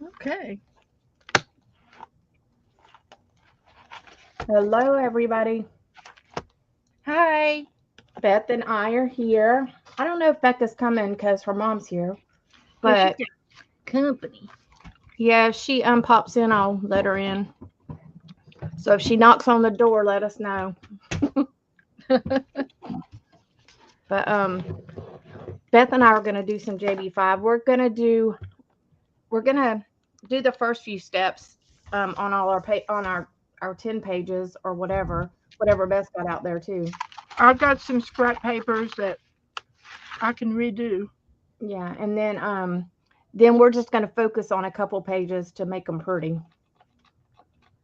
Okay. Hello, everybody. Hi. Beth and I are here. I don't know if Becca's coming because her mom's here, Yeah, she's but got company. yeah, she pops in. I'll let her in. So if she knocks on the door, let us know. But Beth and I are gonna do some JB5. We're gonna do the first few steps on all our 10 pages or whatever Beth got out there too. I've got some scrap papers that I can redo. Yeah, and then we're just gonna focus on a couple pages to make them pretty.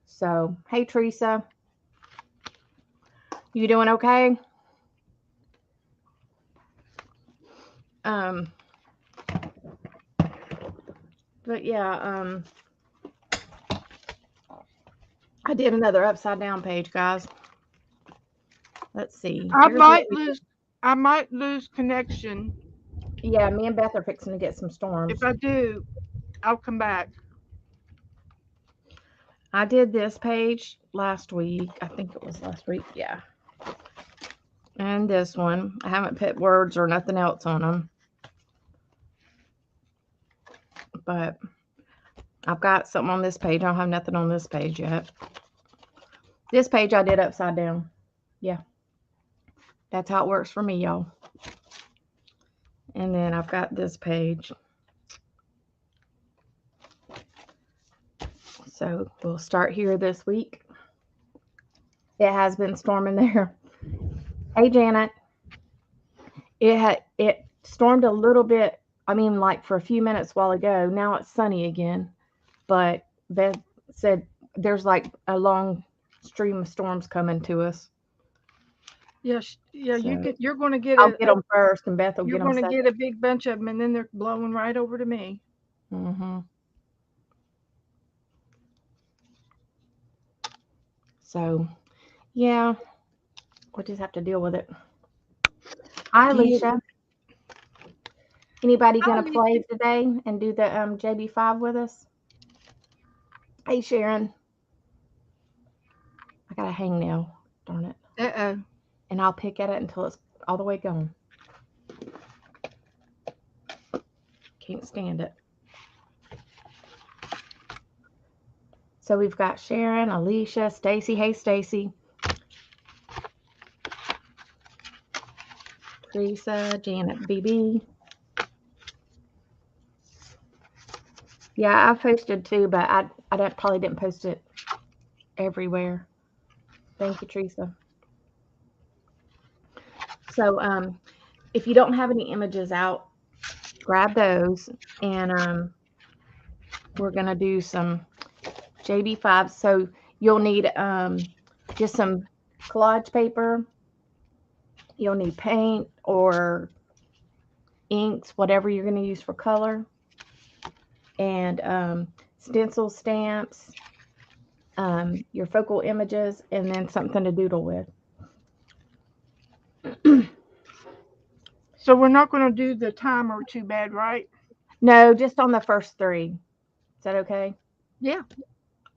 So, hey Teresa, you doing okay? Um, but yeah, I did another upside down page, guys. Let's see. I Here's what might we. lose. I might lose connection. Yeah, me and Beth are fixing to get some If storms. I do, I'll come back. I did this page last week. I think it was last week. Yeah, and this one. I haven't put words or nothing else on them, but I've got something on this page. I don't have nothing on this page yet. This page I did upside down. Yeah, that's how it works for me, y'all. And then I've got this page. So we'll start here this week. It has been storming there. Hey Janet, it stormed a little bit. I mean, like for a few minutes while ago. Now it's sunny again. But Beth said there's like a long stream of storms coming to us. Yes. Yeah. You So can. You're going to get I'll get them first, and Beth will You're get them going to second. get a big bunch of them, and then they're blowing right over to me. Hmm. So yeah, we'll just have to deal with it. Hi, Yeah. Alicia. Anybody Hi, gonna Lisa. play today and do the JB5 with us? Hey, Sharon. I got a hangnail. Darn it. Uh-oh. And I'll pick at it until it's all the way gone. Can't stand it. So we've got Sharon, Alicia, Stacy. Hey, Stacy. Teresa, Janet, BB. Yeah, I posted too, but probably didn't post it everywhere. Thank you, Teresa. So if you don't have any images out, grab those, and we're gonna do some JB5. So you'll need just some collage paper. You'll need paint or inks, whatever you're going to use for color, and stencil stamps, your focal images, and then something to doodle with. So we're not going to do the timer too bad, right? No, just on the first three. Is that okay? Yeah.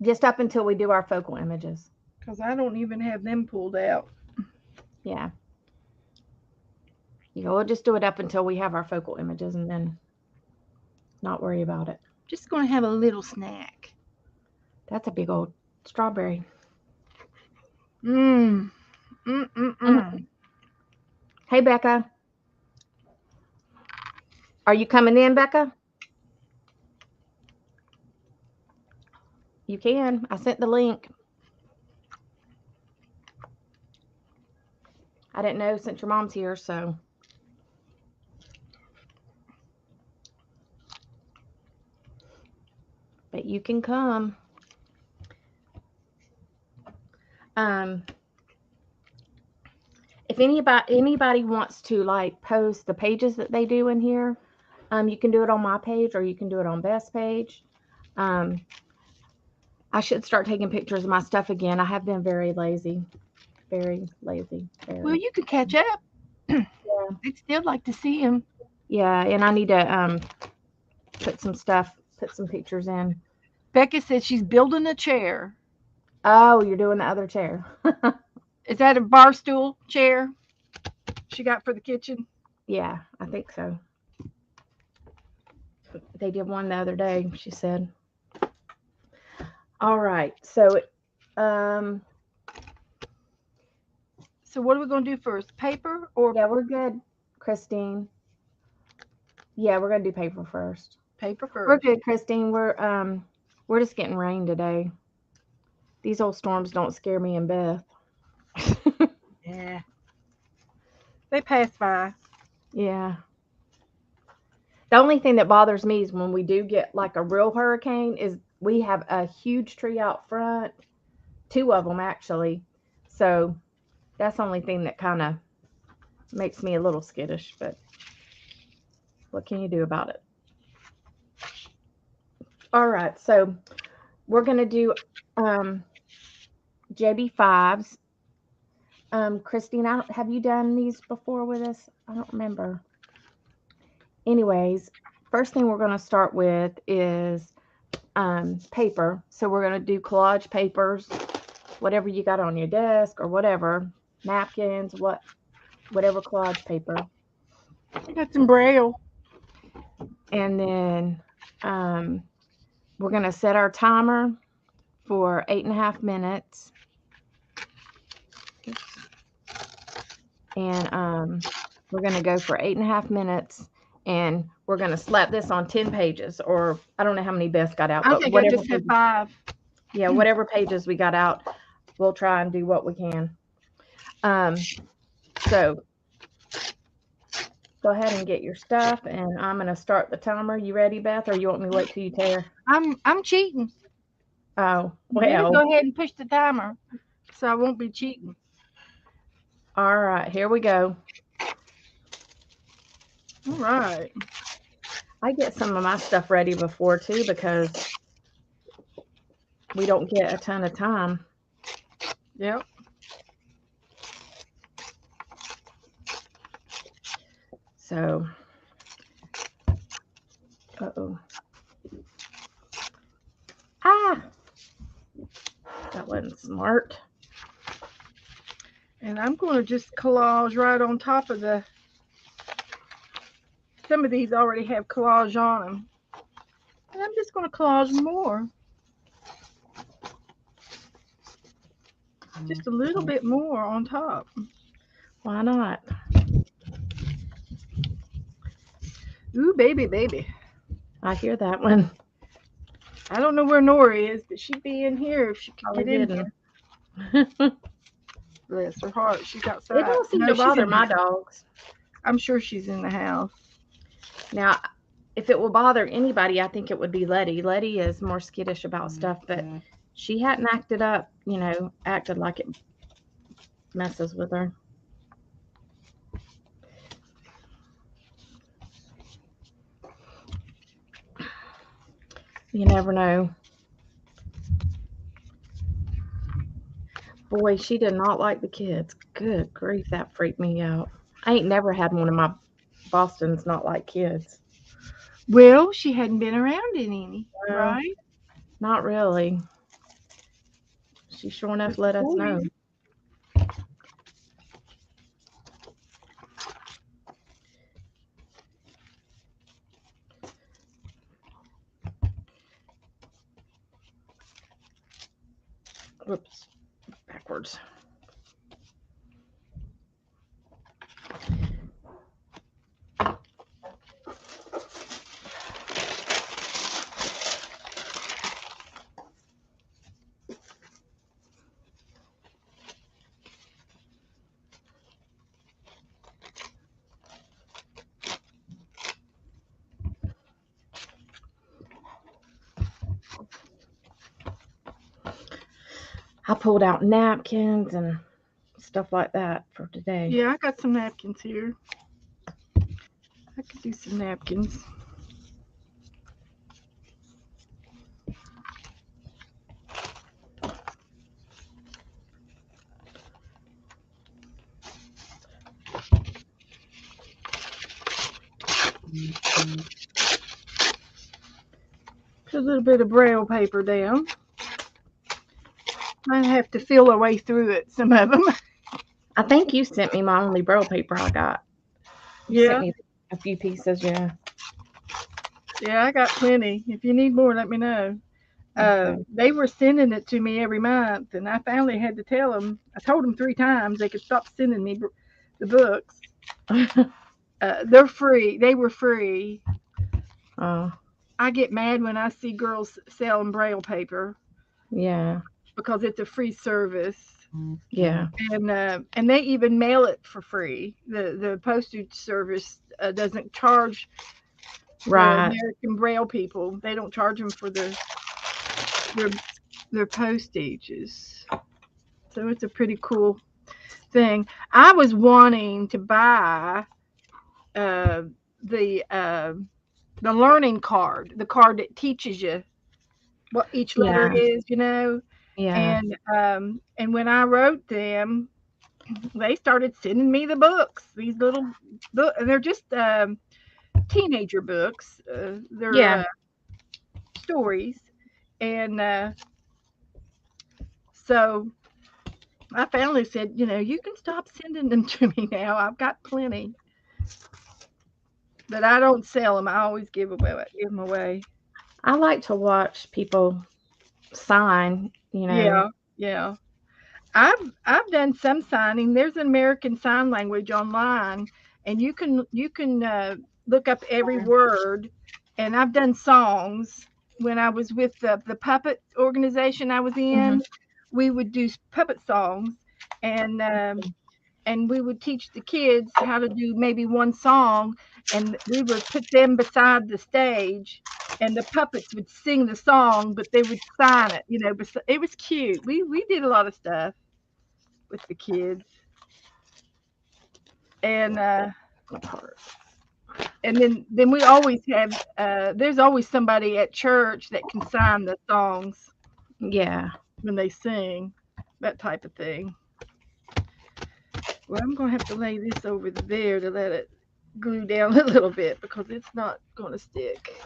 Just up until we do our focal images. Because I don't even have them pulled out. Yeah. We'll just do it up until we have our focal images and then not worry about it. Just going to have a little snack. That's a big old strawberry. Mmm. Mm-mm-mm. Hey, Becca. Are you coming in, Becca? You can. I sent the link. I didn't know since your mom's here, so. But you can come. Um, if anybody wants to like post the pages that they do in here, you can do it on my page or you can do it on Beth's page. Um, I should start taking pictures of my stuff again. I have been very lazy, very lazy, Well, very. you can catch up. Yeah, I'd still like to see him. yeah, and I need to put some stuff. put some pictures in. Becca said she's building a chair. Oh, you're doing the other chair. Is that a bar stool chair she got for the kitchen? Yeah, I think so. They did one the other day, she said. All right. So, um, So what are we going to do first? Paper or yeah, we're good, Christine. Yeah, we're gonna do paper first. paper We're first? good, Christine. We're just getting rain today. These old storms don't scare me and Beth. Yeah. They pass by. Yeah. The only thing that bothers me is when we do get like a real hurricane is we have a huge tree out front, two of them actually. So that's the only thing that kind of makes me a little skittish, but what can you do about it? All right, so we're gonna do JB5s. Christine, have you done these before with us? I don't remember. Anyways, first thing we're gonna start with is paper. So we're gonna do collage papers, whatever you got on your desk or whatever, napkins, whatever collage paper. I got some braille. And then we're going to set our timer for 8.5 minutes. And we're going to go for 8.5 minutes. And we're going to slap this on 10 pages. Or I don't know how many Beth got out. I but think I whatever just had pages, 5. yeah, whatever pages we got out, we'll try and do what we can. So go ahead and get your stuff. And I'm going to start the timer. You ready, Beth? Or you want me to wait till you tear? I'm cheating. Oh, You better well. go ahead and push the timer so I won't be cheating. All right, here we go. All right. I get some of my stuff ready before too because we don't get a ton of time. Yep. So, uh-oh. Ah, that wasn't smart. And I'm going to just collage right on top of the. Some of these already have collage on them. And I'm just going to collage more. Just a little bit more on top. Why not? Ooh, baby, baby. I hear that one. I don't know where Nora is, but she'd be in here if she could Probably get in didn't. here. Bless her heart. She's outside. It don't seem No, to she's bother in my the- dogs. I'm sure she's in the house. Now, if it will bother anybody, I think it would be Letty. Letty is more skittish about stuff, but she hadn't acted up, acted like it messes with her. You never know. Boy, she did not like the kids. Good grief, that freaked me out. I ain't never had one of my Bostons not like kids. Well, she hadn't been around any, Well, right? Not really. She sure enough let us know. Whoops, backwards. I pulled out napkins and stuff like that for today. Yeah, I got some napkins here. I could do some napkins. Put a little bit of braille paper down. Might have to feel our way through it, some of them. I think you sent me my only braille paper I got. You sent Yeah, me a few pieces, yeah. yeah, I got plenty. If you need more, let me know. Okay. They were sending it to me every month, and I finally had to tell them. I told them 3 times they could stop sending me the books. They're free. They were free. Oh, I get mad when I see girls selling braille paper yeah. because it's a free service, Yeah. and they even mail it for free. The postage service doesn't charge the Right. American Braille people. They don't charge them for their their postages. So it's a pretty cool thing. I was wanting to buy uh, the uh, the learning card, the card that teaches you what each letter Yeah. is, Yeah. and when I wrote them, they started sending me the books. These little book, and they're just teenager books. They're Yeah. stories, and so I finally said, you can stop sending them to me now. I've got plenty, but I don't sell them. I always give them away. I like to watch people sign, you know. Yeah, yeah. I've done some signing. There's an American Sign Language online, and you can look up every word. And I've done songs when I was with the puppet organization I was Hmm. in. We would do puppet songs, and we would teach the kids how to do maybe one song, and we would put them beside the stage, and the puppets would sing the song, but they would sign it. It was cute. We did a lot of stuff with the kids, and Apart. then we always have. There's always somebody at church that can sign the songs Yeah. when they sing, that type of thing. Well, I'm gonna have to lay this over there to let it glue down a little bit because it's not gonna stick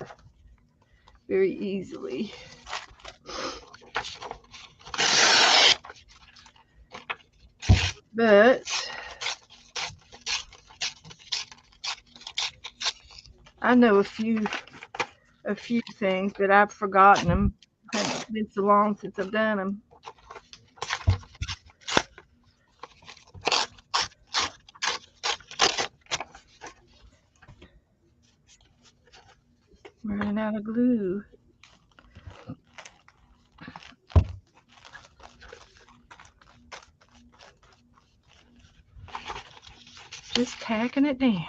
very easily. But I know a few things that I've forgotten them. It's been so long since I've done them. Running out of glue. Just tacking it down.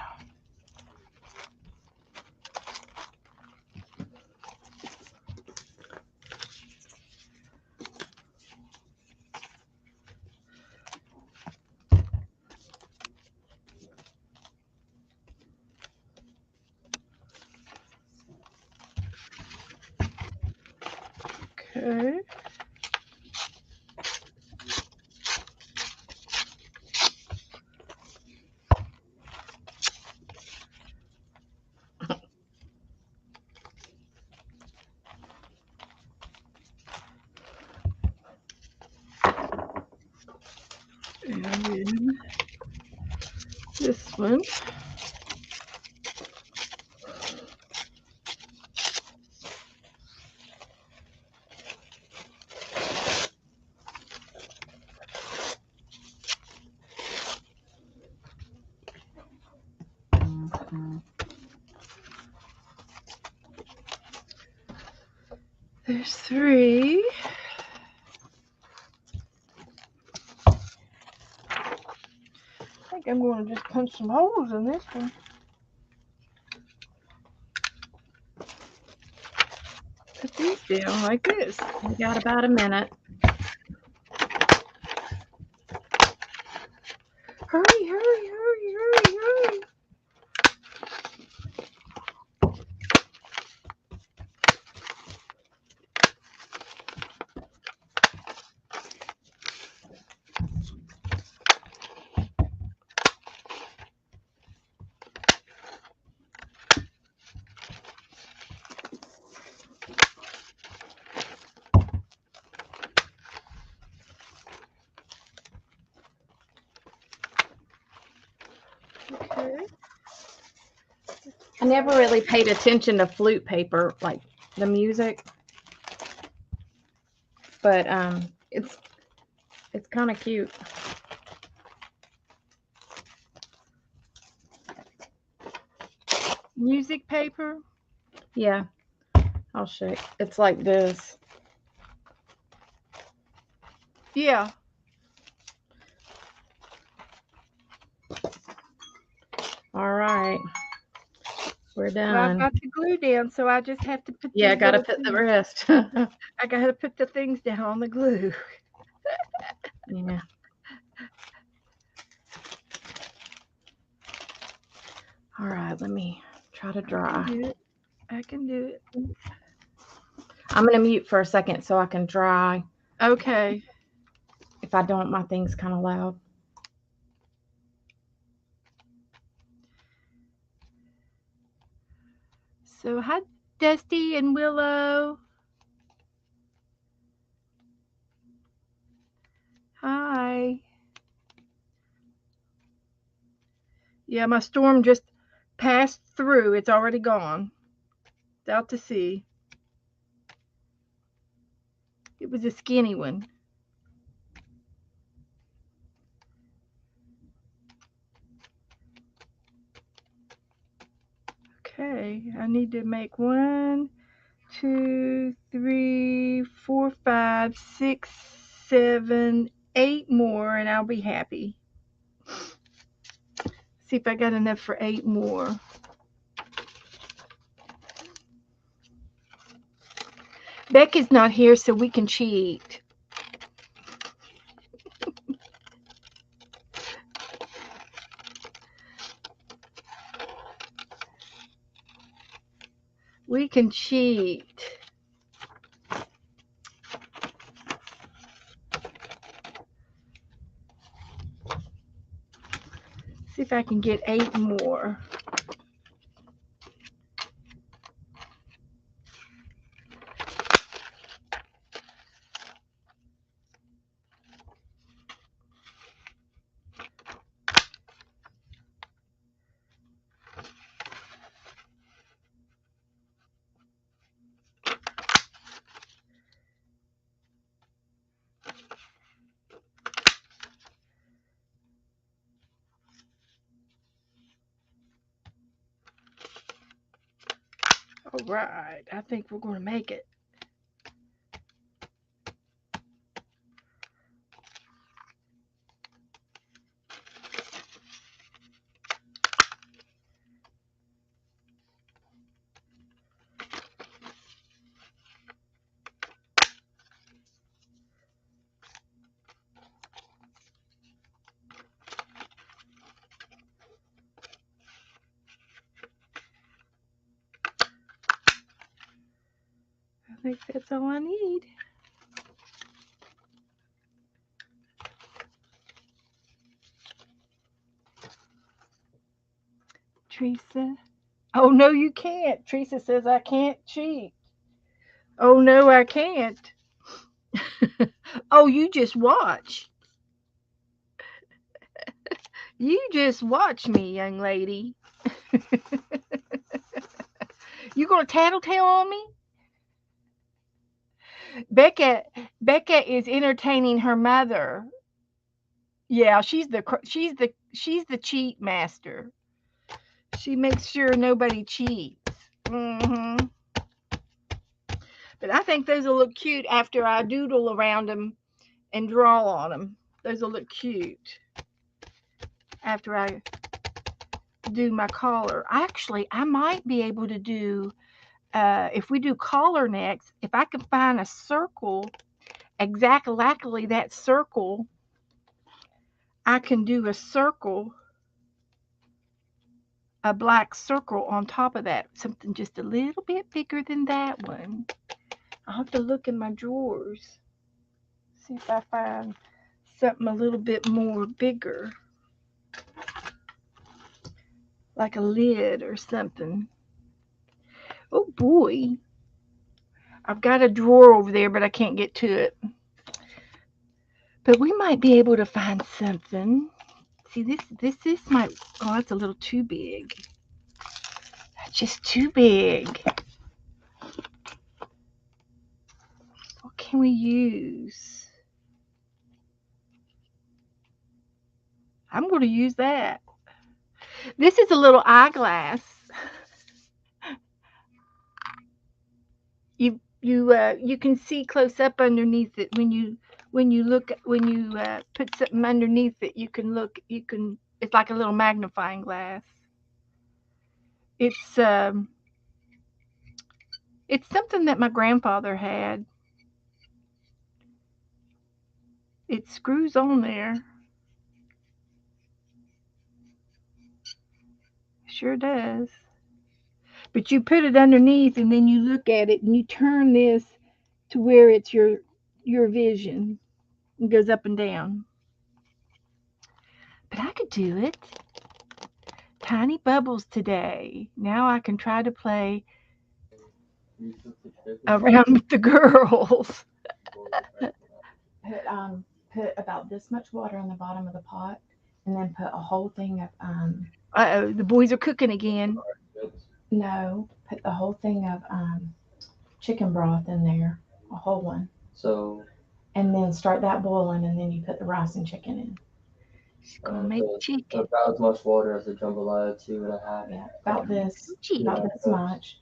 Okay. And then this one. There's 3. I think I'm going to just punch some holes in this one. Put these down like this. We got about a minute. Hurry, hurry, hurry, hurry, hurry. I never really paid attention to flute paper, like the music, but it's kind of cute. Music paper? Yeah, I'll show you. It's like this. Yeah. All right. We're Well, I've done. got the glue down, so I just have to put Yeah, these got to little put the things. rest. I got to put the things down on the glue. Yeah. All right, let me try to dry. I can do it. I'm going to mute for a second so I can dry. Okay. If I don't, my thing's kind of loud. So, hi, Dusty and Willow. Hi. Yeah, my storm just passed through. It's already gone. It's out to sea. It was a skinny one. Okay, I need to make 1, 2, 3, 4, 5, 6, 7, 8 more, and I'll be happy. See if I got enough for 8 more. Becky's not here, so we can cheat. We can cheat. See if I can get 8 more. All right, I think we're going to make it. I think that's all I need. Teresa. Oh, no, you can't. Teresa says I can't cheat. Oh, no, I can't. Oh, you just watch. You just watch me, young lady. You gonna tattletale on me? Becca is entertaining her mother. Yeah, she's the cheat master. She makes sure nobody cheats. But I think those will look cute after I doodle around them and draw on them. Those will look cute after I do my collar. Actually, I might be able to do, if we do collar next, if I can find a circle, exactly that circle, I can do a circle, a black circle on top of that, something just a little bit bigger than that one. I'll have to look in my drawers, see if I find something a little bit more bigger, like a lid or something. Oh boy, I've got a drawer over there, but I can't get to it. But we might be able to find something. See, this might, oh, that's a little too big. It's just too big. What can we use? I'm going to use that. This is a little eyeglass. You can see close up underneath it when you put something underneath it. You can look. It's like a little magnifying glass. It's um it's something that my grandfather had. It screws on there. Sure does. But you put it underneath and then you look at it and you turn this to where it's your vision. It goes up and down. But I could do it. Tiny bubbles today. Now I can try to play around with the girls. Put about this much water in the bottom of the pot, and then put a whole thing of Uh-oh, the boys are cooking again. no, put the whole thing of chicken broth in there, a whole one. So, And then start that boiling, and then you put the rice and chicken in. She's gonna make chicken. about as much water as a jambalaya, 2.5. Yeah, about this Chicken. much,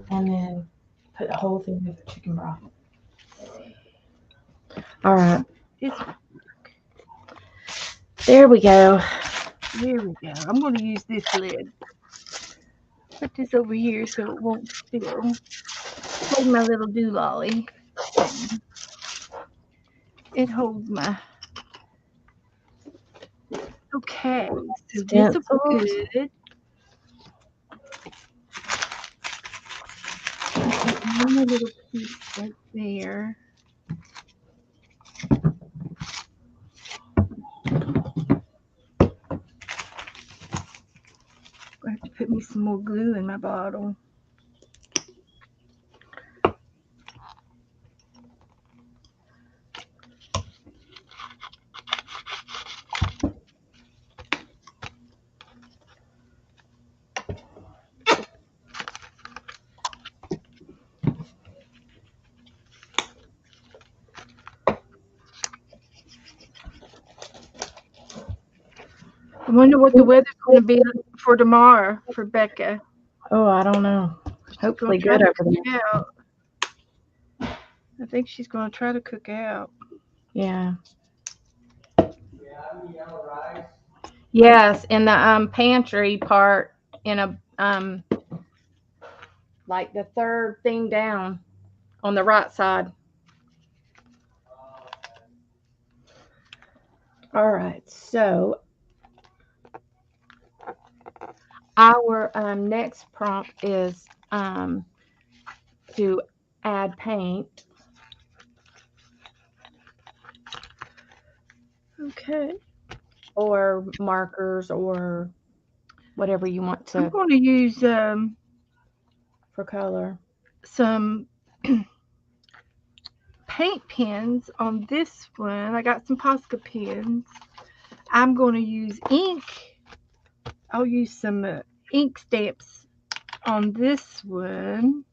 and then put the whole thing of chicken broth. All right, This, there we go. there we go. I'm going to use this lid. Put this over here so it won't spill. Hold my little doolally. It holds my. Okay, so this will be good. One more little piece right there. I have to put me some more glue in my bottle. I wonder what the weather's going to be for tomorrow for Becca. Oh, I don't know. Hopefully She's gonna good try over to there. cook out. I think she's going to try to cook out. Yeah. Yes, in the pantry part, in a like the third thing down on the right side. All right, so our next prompt is to add paint. Okay. Or markers or whatever you want I'm to going to use for color. some paint pens on this one. I got some Posca pens. I'm going to use ink. I'll use some ink stamps on this one.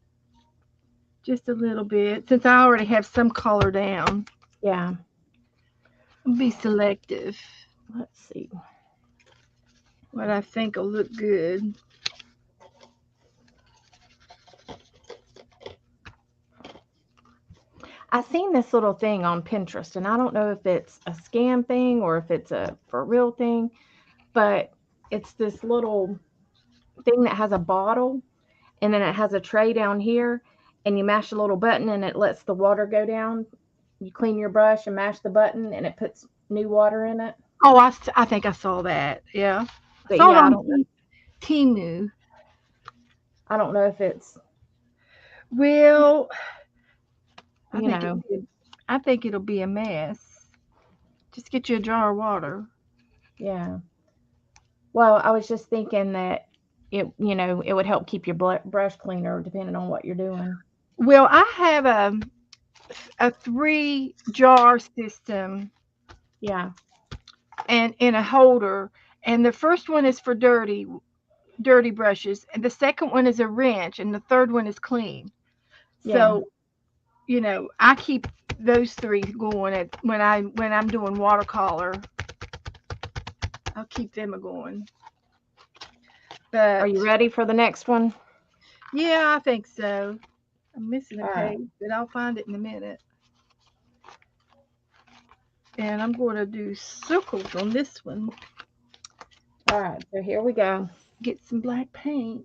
Just a little bit, since I already have some color down. Yeah. I'll be selective. Let's see what I think will look good. I seen this little thing on Pinterest, and I don't know if it's a scam thing or if it's a for real thing, but it's this little thing that has a bottle, and then it has a tray down here, and you mash a little button, and it lets the water go down. You clean your brush and mash the button, and it puts new water in it. Oh, I think I saw that. Yeah. But I saw yeah, it on Temu. I don't know if it's. Well, I think it'll be a mess. Just get you a jar of water. Yeah. Well, I was just thinking that it would help keep your brush cleaner depending on what you're doing. Well, I have a 3-jar system. Yeah. And in a holder, and the first one is for dirty. dirty brushes, and the second one is a wrench, and the third one is clean. Yeah. So, I keep those three going when I'm doing watercolor. I'll keep them going. But Are you ready for the next one? yeah, I think so. I'm missing a All right. page, but I'll find it in a minute. And I'm going to do circles on this one. All right, so here we go. Get some black paint.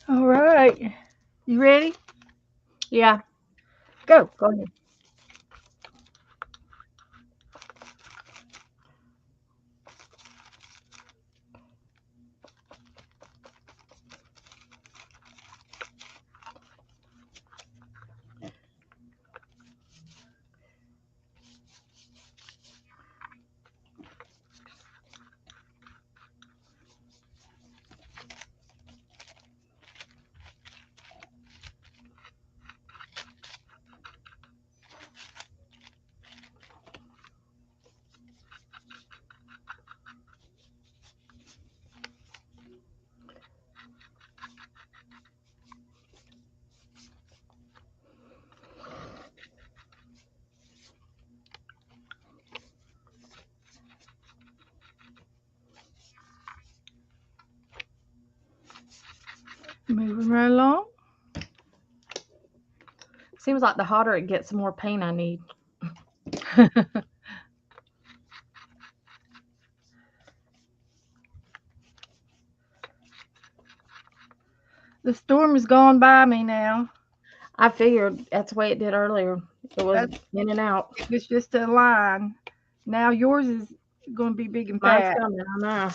All right. You ready? Yeah, Go. go ahead. Moving right along. Seems like the hotter it gets, the more paint I need. The storm has gone by me now. I figured that's the way it did earlier. It was in and out. It was just a line. Now yours is going to be big and Mine's fat. coming, I know.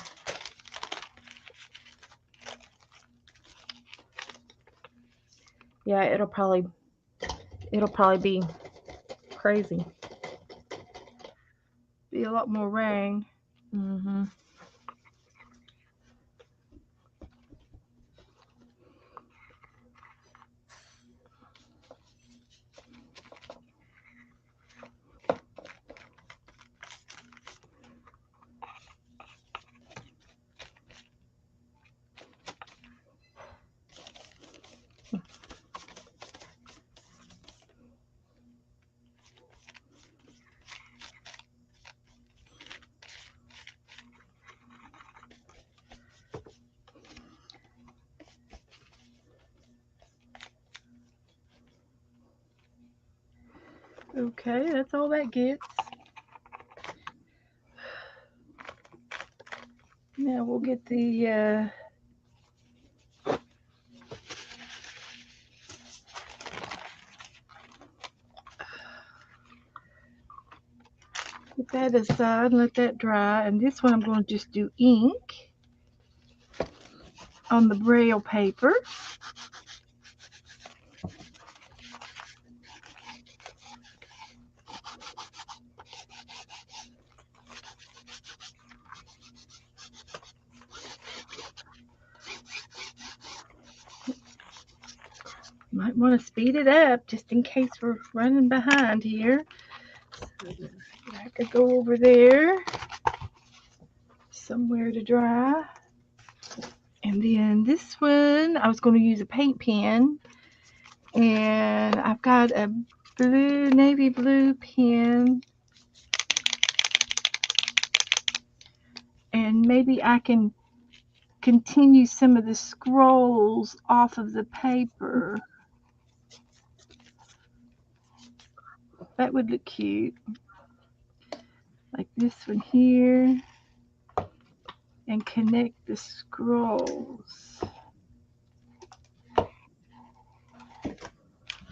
Yeah, it'll probably be crazy. Be a lot more rain. Mm-hmm. Okay, that's all that gets. Now we'll get the put that aside and let that dry. And this one I'm going to just do ink on the braille paper. Might want to speed it up just in case we're running behind here. So I could go over there somewhere to dry. And then this one, I was going to use a paint pen. And I've got a navy blue pen. And maybe I can continue some of the scrolls off of the paper. That would look cute. Like this one here. And connect the scrolls.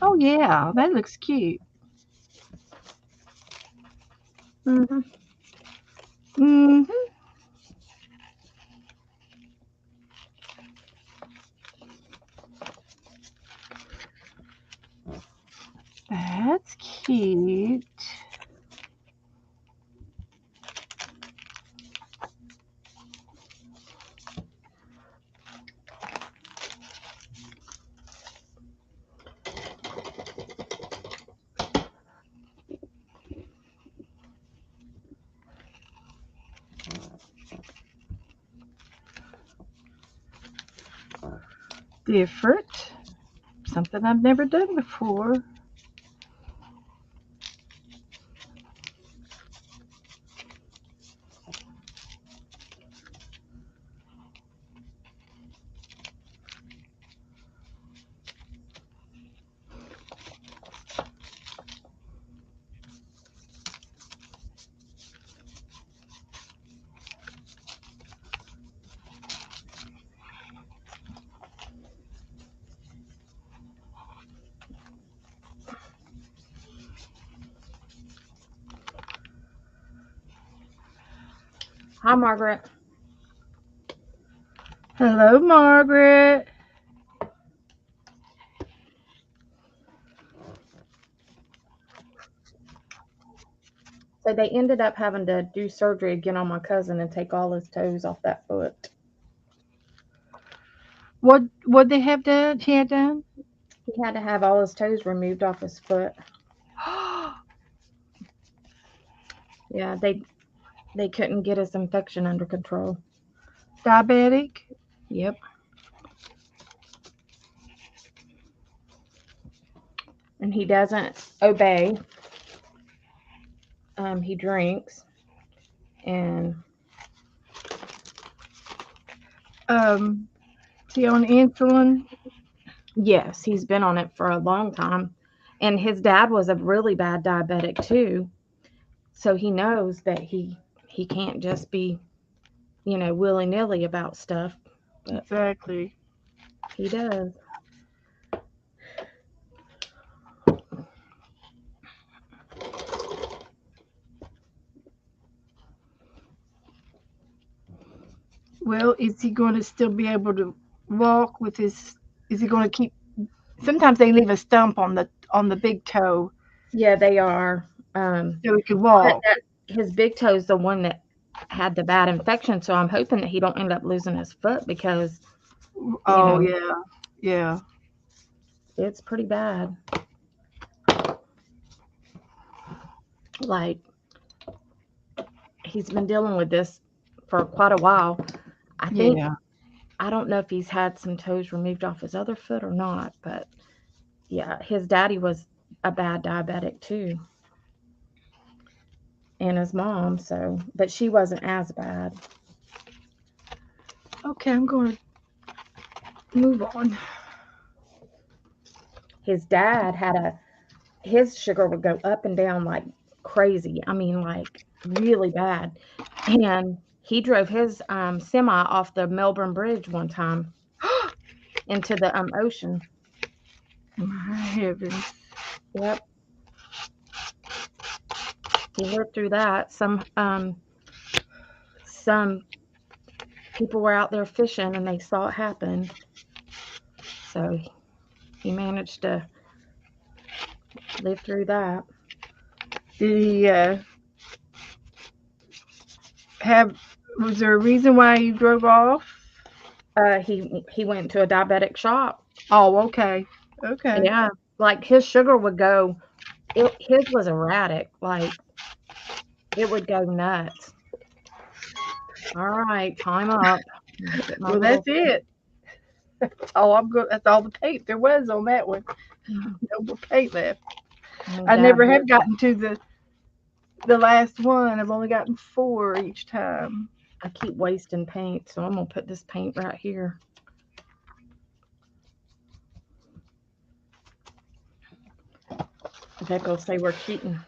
Oh yeah, that looks cute. Mm-hmm. Mm-hmm. That's cute. different. Something I've never done before. Hi, Margaret. Hello, Margaret. So they ended up having to do surgery again on my cousin and take all his toes off that foot. What they have done? He had done? He had to have all his toes removed off his foot. Yeah, they couldn't get his infection under control. Diabetic? Yep. And he doesn't obey. He drinks, and Is he on insulin? yes, he's been on it for a long time. And his dad was a really bad diabetic too, so he knows that he can't just be, willy nilly about stuff. But Exactly. he does. Well, is he going to still be able to walk with his? Is he going to keep? Sometimes they leave a stump on the big toe Yeah, they are. so he can But walk. his big toe is the one that had the bad infection, so I'm hoping that he don't end up losing his foot because Oh know, yeah, yeah. it's pretty bad. Like, he's been dealing with this for quite a while. I think Yeah. I don't know if he's had some toes removed off his other foot or not, but yeah, his daddy was a bad diabetic too. And his mom, but she wasn't as bad. Okay, I'm going to move on. His dad his sugar would go up and down like crazy. I mean, like really bad. And he drove his semi off the Melbourne Bridge one time into the ocean. My heavens. Yep. He lived through that. Some people were out there fishing and they saw it happen. So he managed to live through that. Did he have? Was there a reason why he drove off? He went to a diabetic shop. Oh, okay. Okay. Yeah, like his sugar would go. His was erratic. Like it would go nuts. All right, time up. Well, that's it. That's all the paint there was on that one. No more paint left. I never have gotten to the last one. I've only gotten 4 each time. I keep wasting paint, so I'm gonna put this paint right here. Vic will say we're cheating.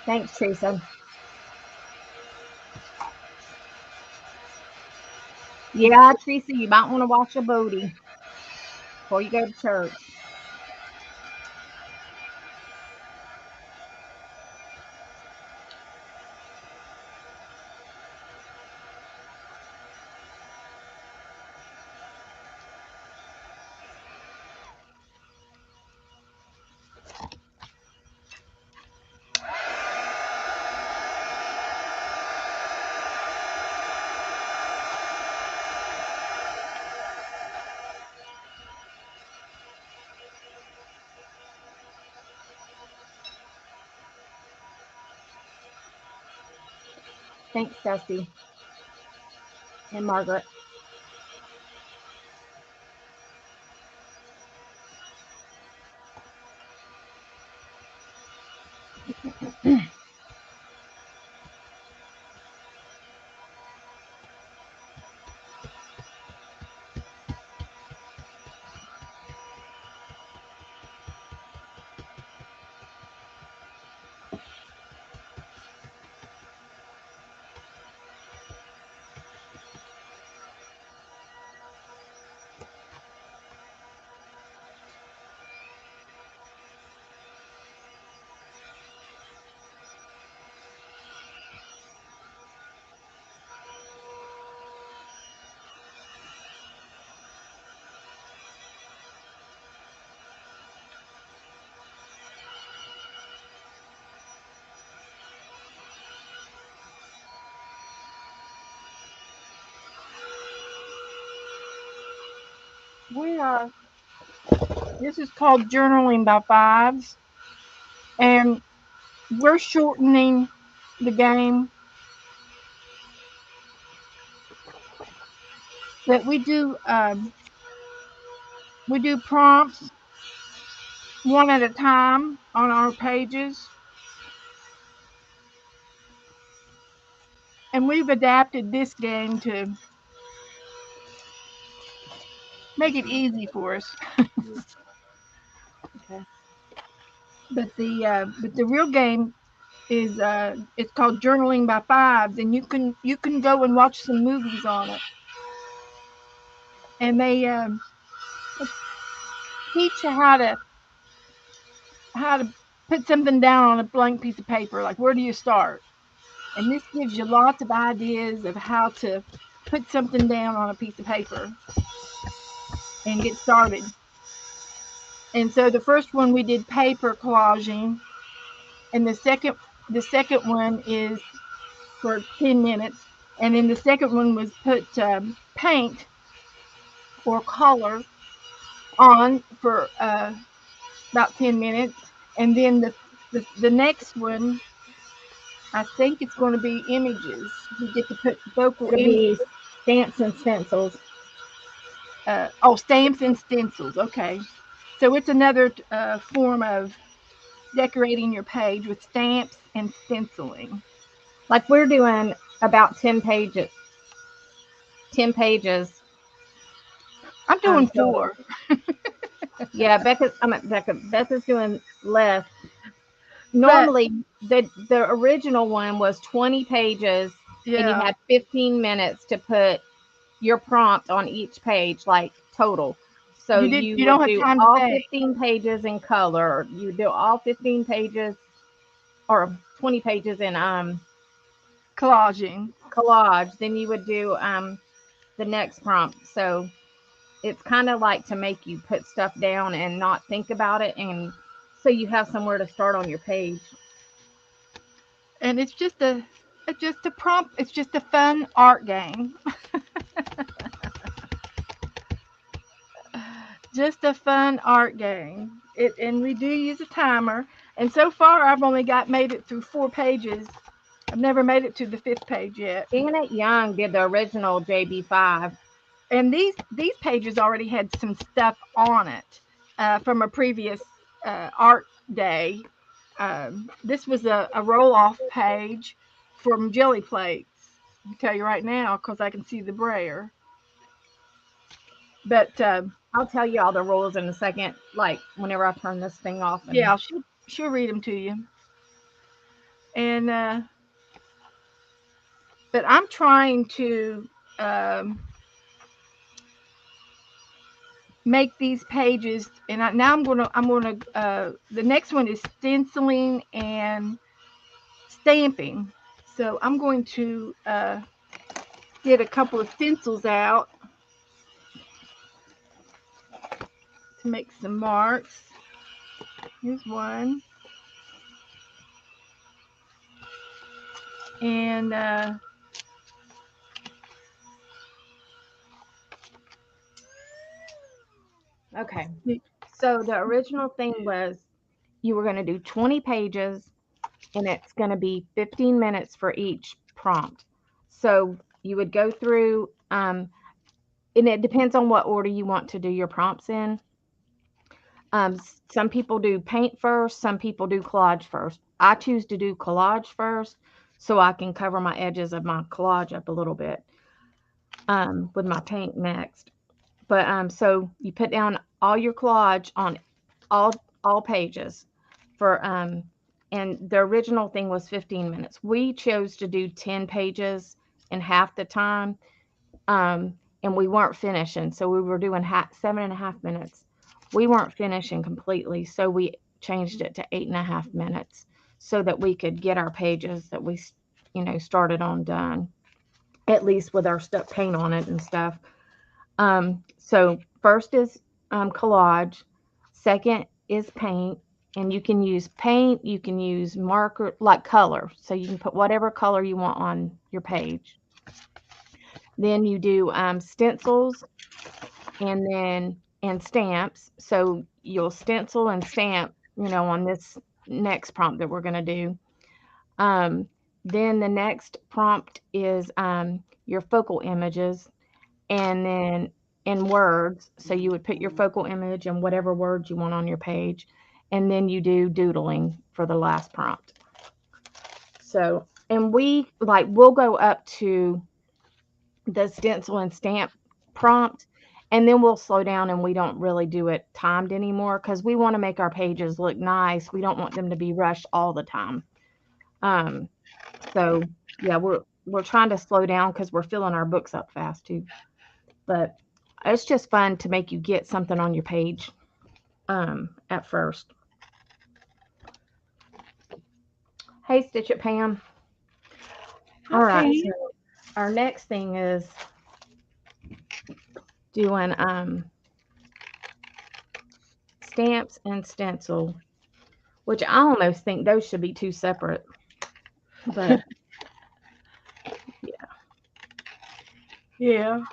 Thanks, Teresa. Yeah, Teresa, you might want to wash your booty before you go to church. Thanks, Dusty and Margaret. We are. This is called journaling by fives, and we're shortening the game. That we do prompts one at a time on our pages, and we've adapted this game to make it easy for us. Okay. But the real game is it's called journaling by fives, and you can go and watch some movies on it, and they teach you how to put something down on a blank piece of paper. Like, where do you start? And this gives you lots of ideas of how to put something down on a piece of paper and get started. And so the first one we did paper collaging, and the second one is for 10 minutes, and then the second one was put paint or color on for about 10 minutes, and then the next one, I think it's going to be images. You get to put vocal It'll images. be stamps and stencils. Stamps and stencils. Okay, so it's another form of decorating your page with stamps and stenciling. Like we're doing about 10 pages. 10 pages I'm doing total. 4. Yeah, Becca's doing less. But Normally the original one was 20 pages and you yeah, had 15 minutes to put your prompt on each page, like total. So you you would don't have do time to all think. 15 pages in color. You do all 15 pages or 20 pages in Collaging. collage. Then you would do the next prompt. So it's kind of like to make you put stuff down and not think about it, and so you have somewhere to start on your page. And it's just a prompt. It's just a fun art game. Just a fun art game. And we do use a timer. And so far, I've only got made it through 4 pages. I've never made it to the fifth page yet. Janet Young did the original JB5. And these pages already had some stuff on it from a previous art day. This was a roll off page from Jelly Plates. I'll tell you right now because I can see the brayer. But I'll tell you all the rules in a second, like whenever I turn this thing off. And yeah, she'll read them to you. And but I'm trying to make these pages, and now I'm gonna the next one is stenciling and stamping. So I'm going to get a couple of stencils out to make some marks. Here's one. And okay, so the original thing was you were going to do 20 pages and it's going to be 15 minutes for each prompt. So you would go through, and it depends on what order you want to do your prompts in. Some people do paint first, some people do collage first. I choose to do collage first so I can cover my edges of my collage up a little bit with my paint next. But so you put down all your collage on all pages for and the original thing was 15 minutes. We chose to do 10 pages in half the time. And we weren't finishing. So we were doing 7.5 minutes. We weren't finishing completely. So we changed it to 8.5 minutes so that we could get our pages that we, started on done, at least with our stuff paint on it and stuff. So first is collage. Second is paint. And you can use paint, you can use marker, like color. So you can put whatever color you want on your page. Then you do stencils and stamps. So you'll stencil and stamp, on this next prompt that we're going to do. Then the next prompt is your focal images, and then in words. So you would put your focal image and whatever words you want on your page. And then you do doodling for the last prompt. So, and we'll go up to the stencil and stamp prompt, and then we'll slow down and we don't really do it timed anymore because we want to make our pages look nice. We don't want them to be rushed all the time. So yeah, we're trying to slow down because we're filling our books up fast too. But it's just fun to make you get something on your page at first. Hey, Stitch It Pam. All right. So our next thing is doing stamps and stencil, which I almost think those should be two separate. But yeah. Yeah.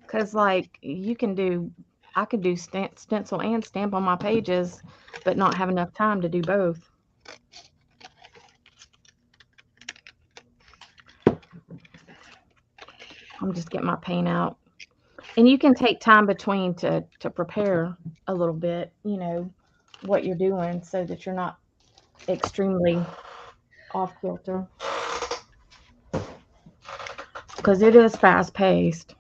Because like I could do stencil and stamp on my pages, but not have enough time to do both. I'm just getting my paint out. And you can take time between to prepare a little bit, what you're doing so that you're not extremely off kilter. Because it is fast paced.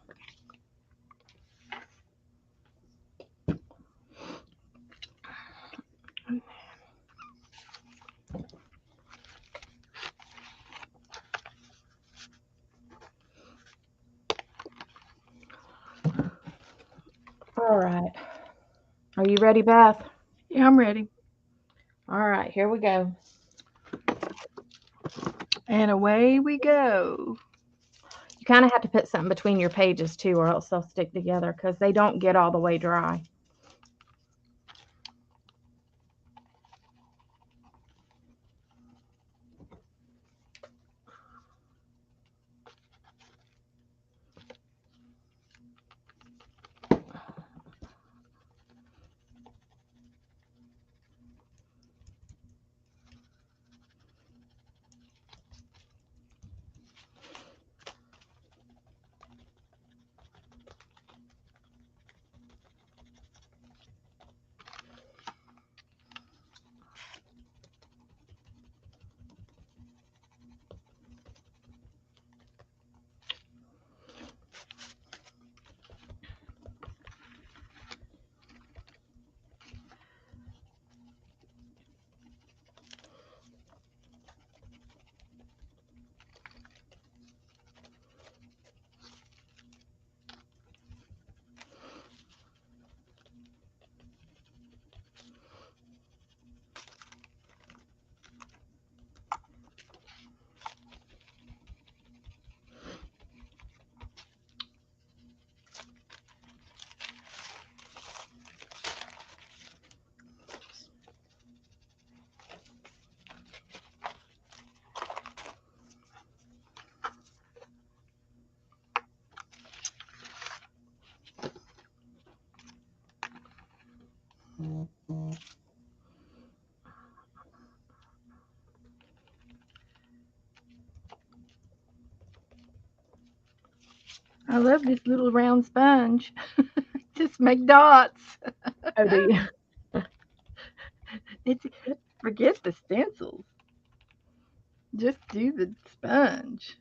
All right. Are you ready, Beth? Yeah, I'm ready. All right, here we go. And away we go. You kind of have to put something between your pages too, or else they'll stick together because they don't get all the way dry. I love this little round sponge. Just make dots. Oh, do you? It's forget the stencils. Just do the sponge.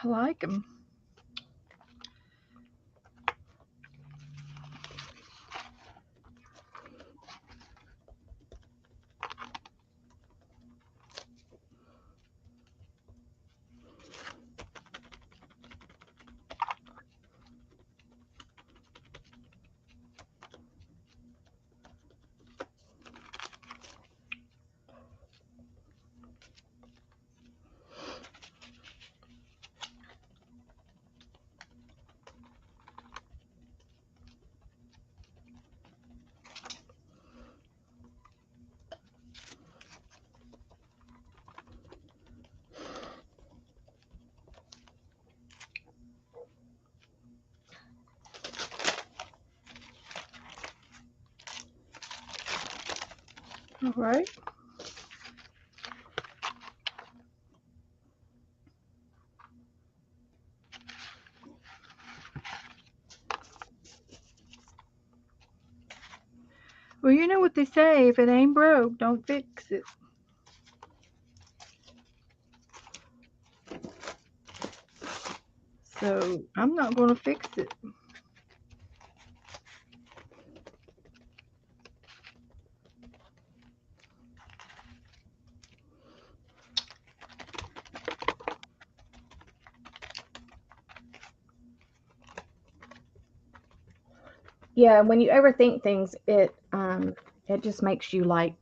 I like them. All right. Well, you know what they say, if it ain't broke, don't fix it. So I'm not going to fix it. Yeah, when you overthink things, it just makes you like,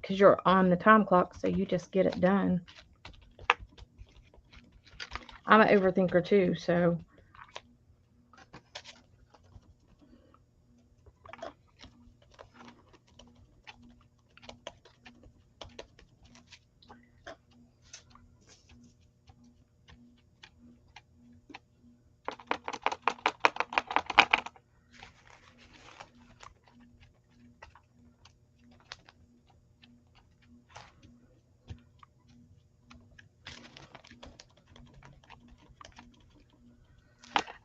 because you're on the time clock, so you just get it done. I'm an overthinker too, so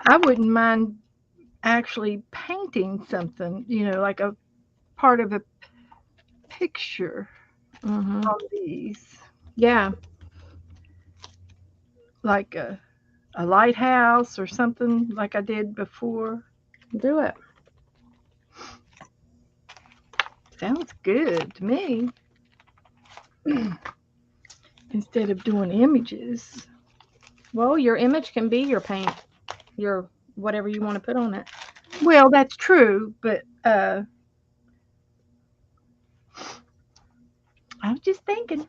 I wouldn't mind actually painting something, like a part of a picture hmm on these, yeah, like a lighthouse or something like I did before. do it. Sounds good to me. Instead of doing images. Well, your image can be your paint, your whatever you want to put on it. Well, that's true, but I was just thinking.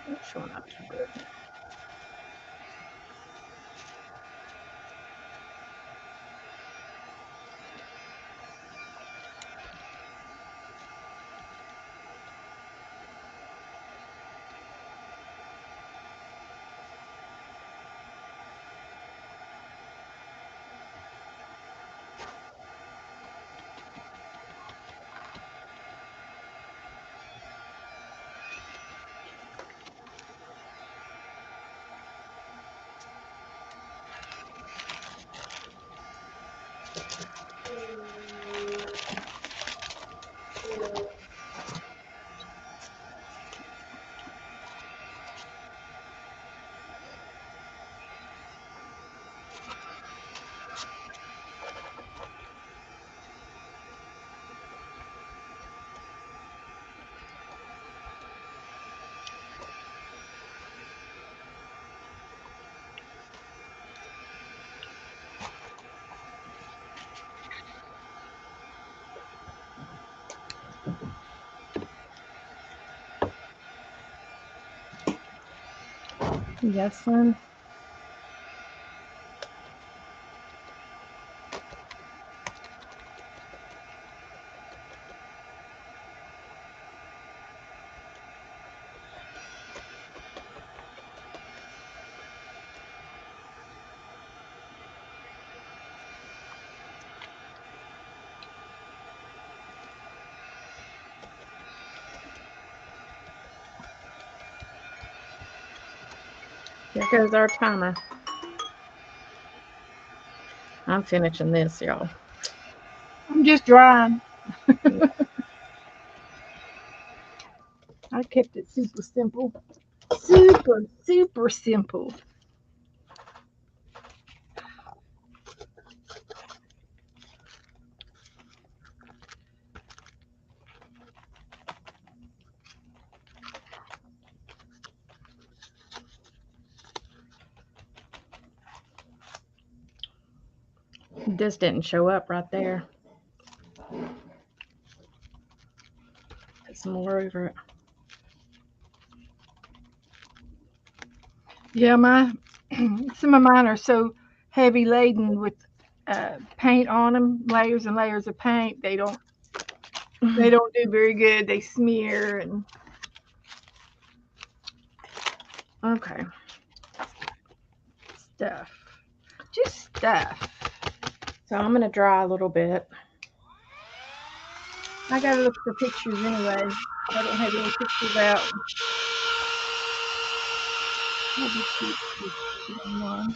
It's showing up too good. Yes, son. Here goes our timer. I'm finishing this, y'all. I'm just drying. I kept it super simple. Super, super simple. This didn't show up right there. Put some more over it. Yeah, some of mine are so heavy laden with paint on them, layers and layers of paint. They don't do very good. They smear and Okay. stuff. Just stuff. So I'm going to dry a little bit. I gotta look for pictures anyway. I don't have any pictures out. Maybe keep one.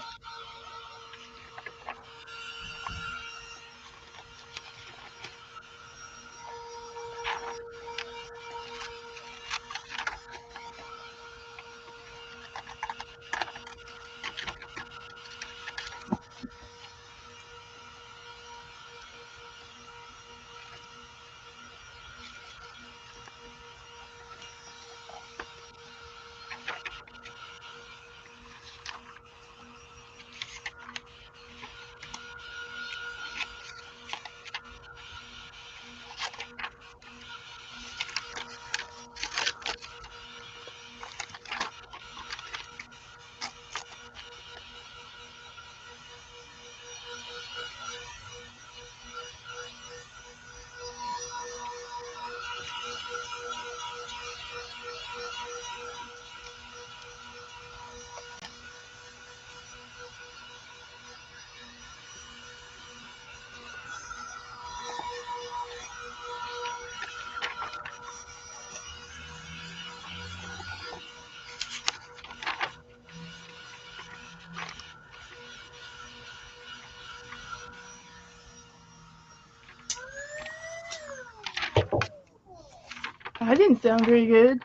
That didn't sound very good.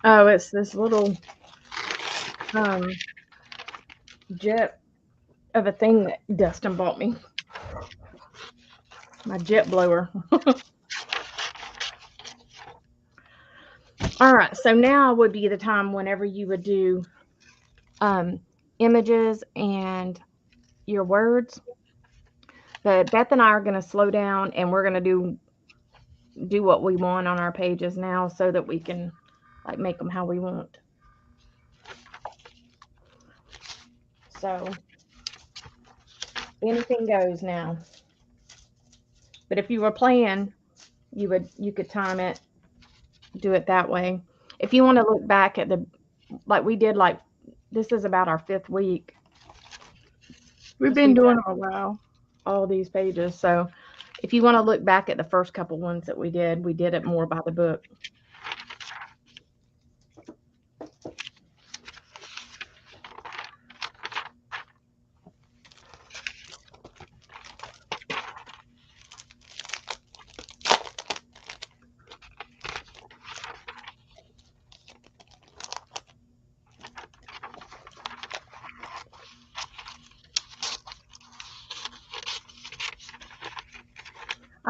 Oh, it's this little jet of a thing that Dustin bought me. My jet blower. All right, so now would be the time whenever you would do images and your words. But Beth and I are going to slow down and we're going to do what we want on our pages now so that we can like make them how we want. So anything goes now. But if you were playing, you could time it, do it that way. If you want to look back at like we did, like this is about our 5th week. We've been doing it a while. All these pages. So if you want to look back at the first couple ones that we did it more by the book.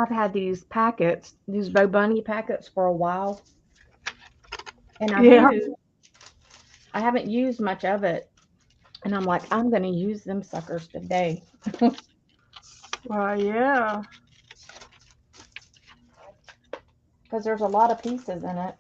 I've had these packets, these Bo Bunny packets for a while. And Yeah. I haven't used much of it. And I'm like, I'm going to use them suckers today. Well, yeah. Because there's a lot of pieces in it.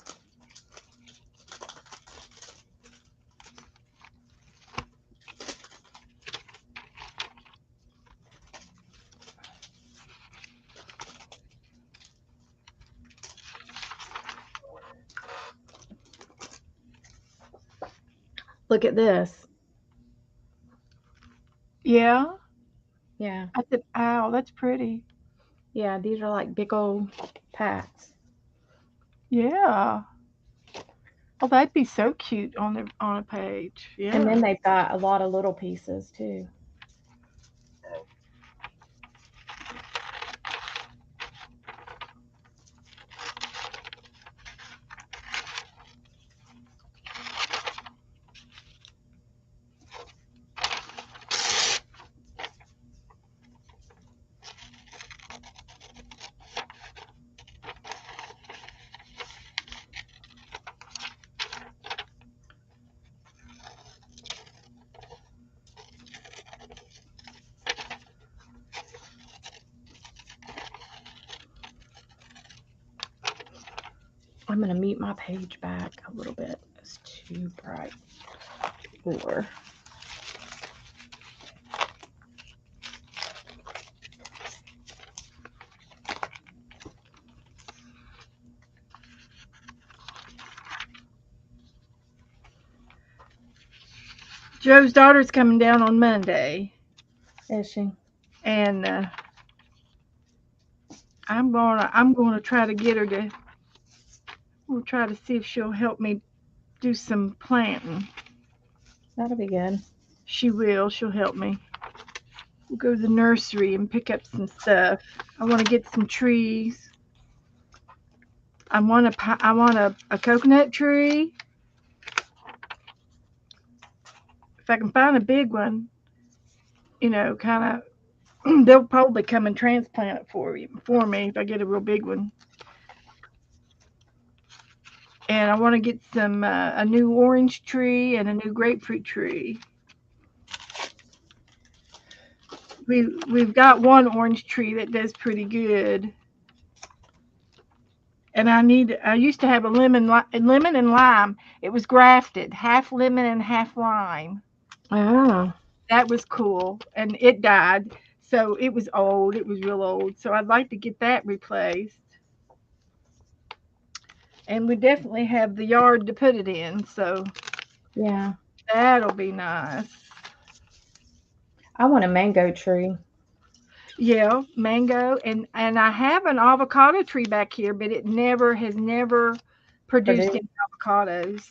Look at this. Yeah. Yeah. I said, ow, that's pretty. Yeah, these are like big old packs. Yeah. Oh, that'd be so cute on a page. Yeah. And then they've got a lot of little pieces too. I'm going to mute my page back a little bit. It's too bright. Or Joe's daughter's coming down on Monday, is she? and I'm gonna try to get her to. We'll try to see if she'll help me do some planting. That'll be good. She will. She'll help me. We'll go to the nursery and pick up some stuff. I want to get some trees. I want a coconut tree. If I can find a big one, kind of, they'll probably come and transplant it for me if I get a real big one. And I want to get some a new orange tree and a new grapefruit tree. We've got one orange tree that does pretty good, and I used to have a lemon and lime. It was grafted, half lemon and half lime. Oh. That was cool, and it died, so it was old. It was real old. So I'd like to get that replaced. And we definitely have the yard to put it in, so Yeah. that'll be nice. I want a mango tree. Yeah, mango, and I have an avocado tree back here, but it has never produced any avocados.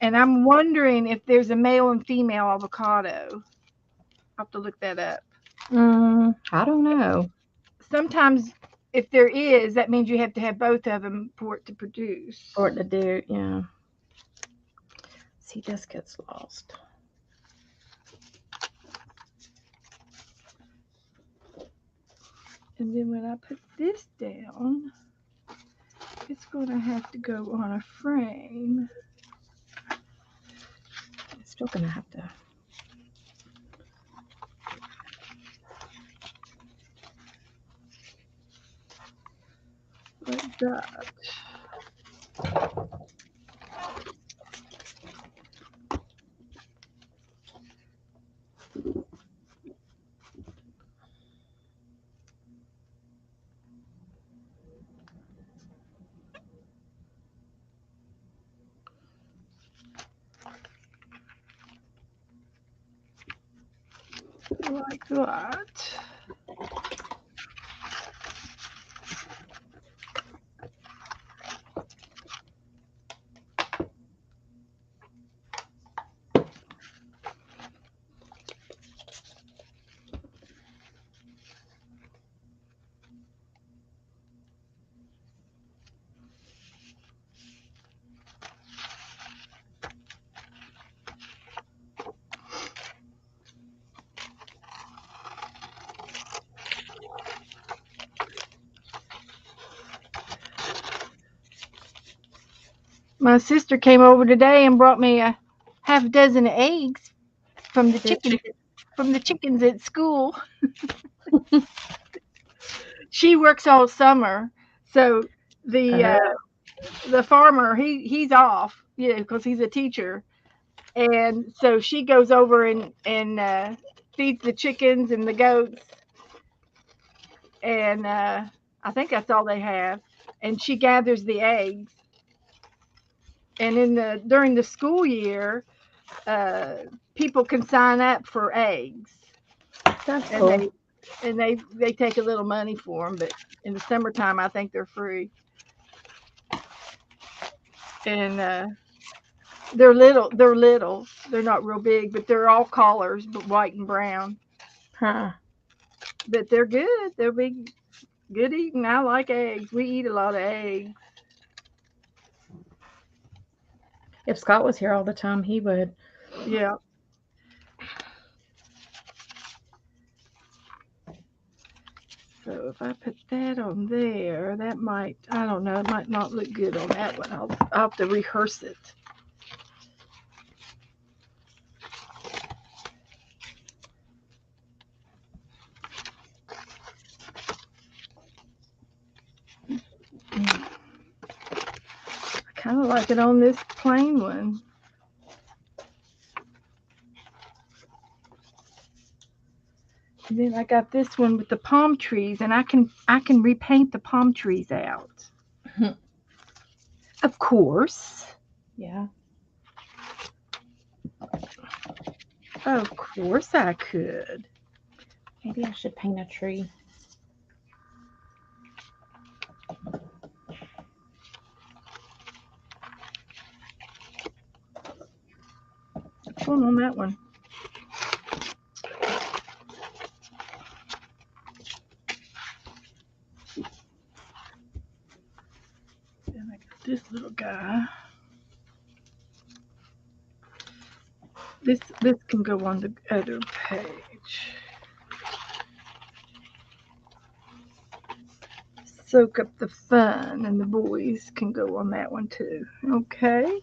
And I'm wondering if there's a male and female avocado. I'll have to look that up. I don't know. Sometimes, if there is, that means you have to have both of them for it to produce. For it to do, yeah. See, this gets lost. And then when I put this down, it's going to have to go on a frame. It's still going to have to. Like that. Like that. My sister came over today and brought me a half dozen of eggs from the chickens at school. She works all summer, so the the farmer he's off, because he's a teacher, and so she goes over and feeds the chickens and the goats, and I think that's all they have, and she gathers the eggs, and during the school year, uh, people can sign up for eggs, That's and cool. they take a little money for them, but in the summertime I think they're free, and they're not real big, but they're all collars, but white and brown, Huh. but they're good. They'll be good eating. I like eggs. We eat a lot of eggs. If Scott was here all the time, he would. Yeah. So if I put that on there, that might, I don't know, it might not look good on that one. I'll have to rehearse it. I kind of like it on this plain one. And then I got this one with the palm trees, and I can repaint the palm trees out. Of course. Yeah. Of course I could. Maybe I should paint a tree. What's going on that one? And I got this little guy. This can go on the other page. Soak up the fun, and the boys can go on that one too. Okay.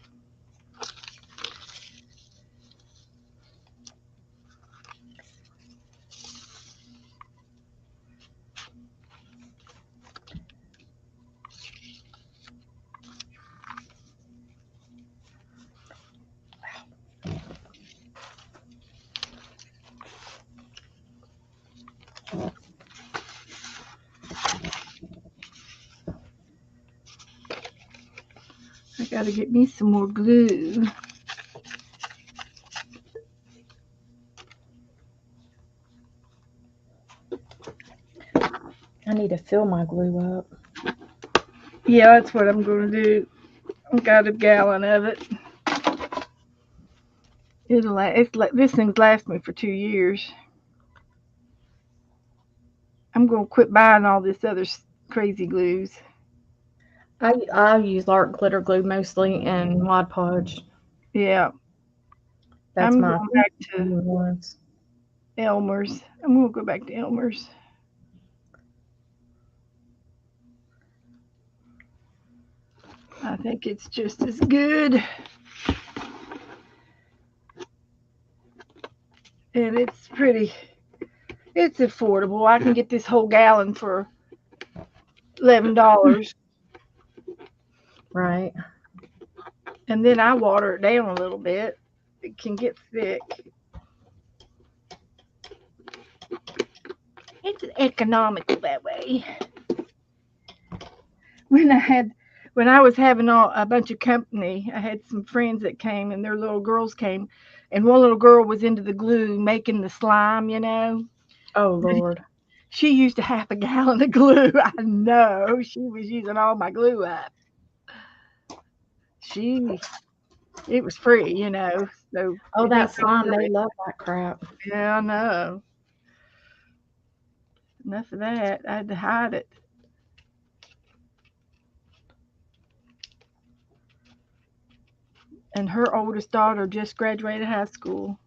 I gotta get me some more glue. I need to fill my glue up. Yeah, that's what I'm gonna do. I've got a gallon of it. This thing's last me for 2 years. I'm gonna quit buying all this other crazy glues. I use art glitter glue mostly and Mod Podge. Yeah, That's I'm my going back to ones. Elmer's. I'm gonna go back to Elmer's. I think it's just as good. And it's affordable. I can get this whole gallon for $11. Right. And then I water it down a little bit. It can get thick. It's economical that way. When I was having a bunch of company, I had some friends that came, and their little girls came, and one little girl was into the glue, making the slime, Oh Lord. She used a half a gallon of glue. I know. She was using all my glue up. It was free, So Oh, it that didn't slime, cost her. they love that crap. Yeah, I know. Enough of that. I had to hide it. And her oldest daughter just graduated high school.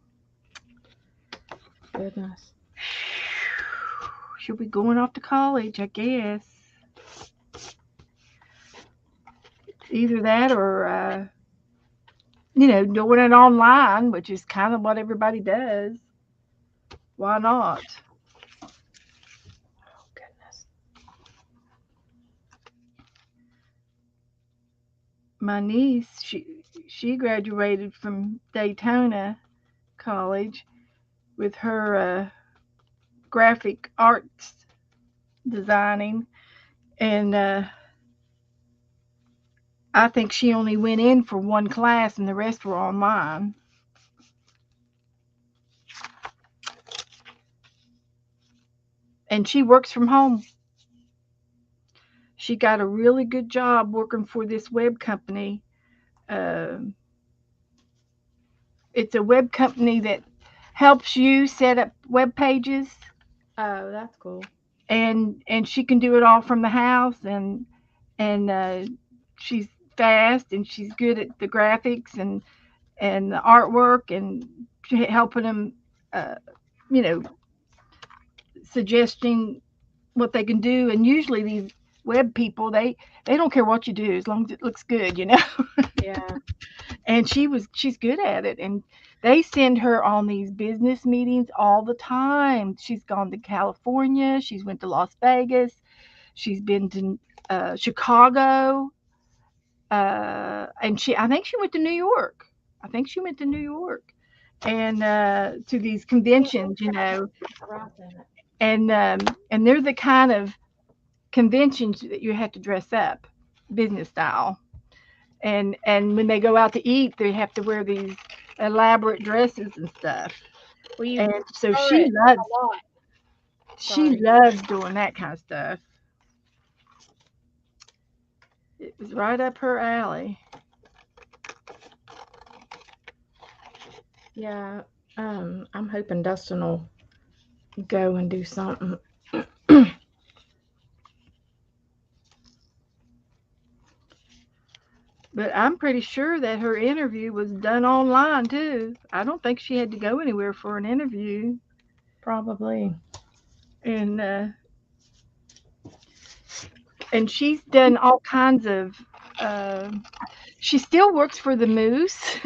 Goodness. She'll be going off to college, I guess. either that or doing it online, which is kind of what everybody does. Why not? Oh, goodness. My niece, she graduated from Daytona College with her graphic arts designing, and I think she only went in for one class, and the rest were online. And she works from home. She got a really good job working for this web company. Uh, it's a web company that helps you set up web pages, Oh, that's cool. and she can do it all from the house, and she's fast and she's good at the graphics and the artwork and helping them, uh, you know, suggesting what they can do. And usually these web people, they don't care what you do as long as it looks good, you know. Yeah. And she's good at it, and they send her on these business meetings all the time. She's gone to California, she's went to Las Vegas, she's been to Chicago, and I think she went to New York. I think she went to New York, and to these conventions, and they're the kind of conventions that you have to dress up business style, and when they go out to eat, they have to wear these elaborate dresses and stuff. Well, you And so are she it loves a lot. she Sorry. loves doing that kind of stuff. It was right up her alley. Yeah. I'm hoping Dustin will go and do something. But I'm pretty sure that her interview was done online too. I don't think she had to go anywhere for an interview. Probably. And she's done all kinds of. She still works for the Moose.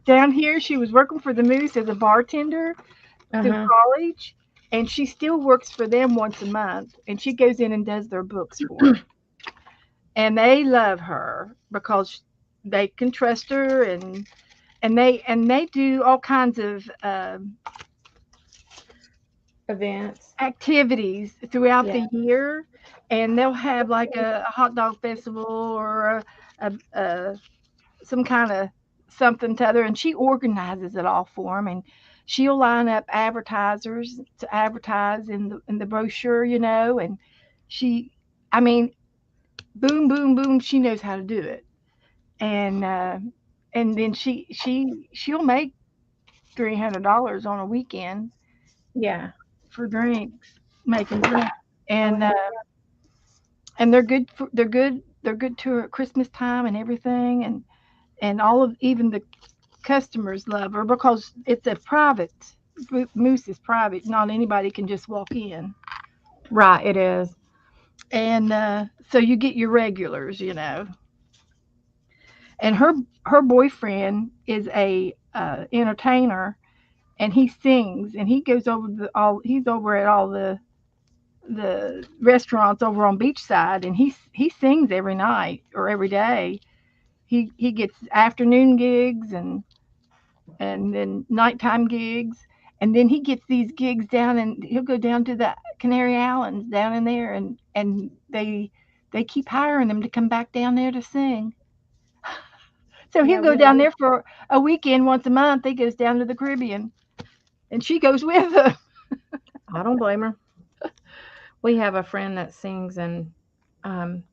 Down here, she was working for the Moose as a bartender through Uh-huh. college, and she still works for them once a month. And she goes in and does their books for them. And they love her because they can trust her, and they do all kinds of Events. activities throughout Yeah. the year, and they'll have like a hot dog festival or a some kind of something to other, and she organizes it all for them, and she'll line up advertisers to advertise in the brochure, and she, I mean, boom, boom, boom, she knows how to do it, and then she'll make $300 on a weekend Yeah. for drinks, making drinks, Oh, and they're good to her at Christmas time and everything, and all of even the customers love her because it's a private. Moose is private. Not anybody can just walk in, right. It is. and so you get your regulars. And her boyfriend is a entertainer, and he sings, and he goes over he's over at all the restaurants over on Beachside, and he sings every night or every day. He gets afternoon gigs and then nighttime gigs, and then he gets these gigs down, and he'll go down to the Canary Islands down in there, and they keep hiring him to come back down there to sing. So Yeah. he'll go down there for a weekend once a month. He goes down to the Caribbean, and she goes with him. I don't blame her. We have a friend that sings, um,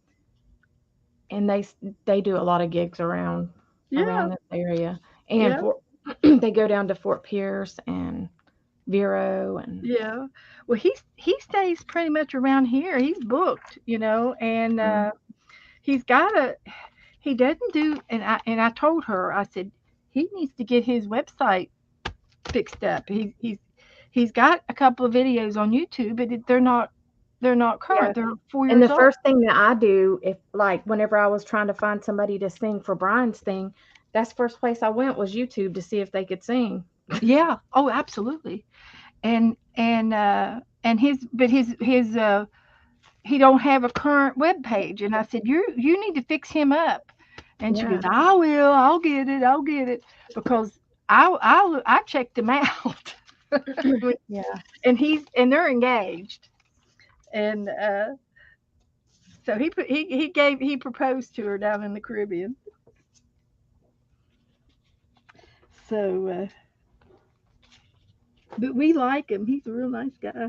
and they do a lot of gigs Yeah, around this area, and yeah, they go down to Fort Pierce and Vero and. yeah. Well, he stays pretty much around here. He's booked, and Mm. he's got a he doesn't do, and I told her, I said he needs to get his website fixed up. He's got a couple of videos on YouTube, but they're not They're not Yeah. current. They're 4 And years the old. first thing that I do, if like whenever I was trying to find somebody to sing for Brian's thing, that's the first place I went was YouTube to see if they could sing. Yeah. Oh, absolutely. And his he don't have a current web page. And I said, you need to fix him up. And she goes, Yeah. I will. I'll get it because I checked him out. Yeah. And they're engaged. And so he proposed to her down in the Caribbean. So but we like him. He's a real nice guy.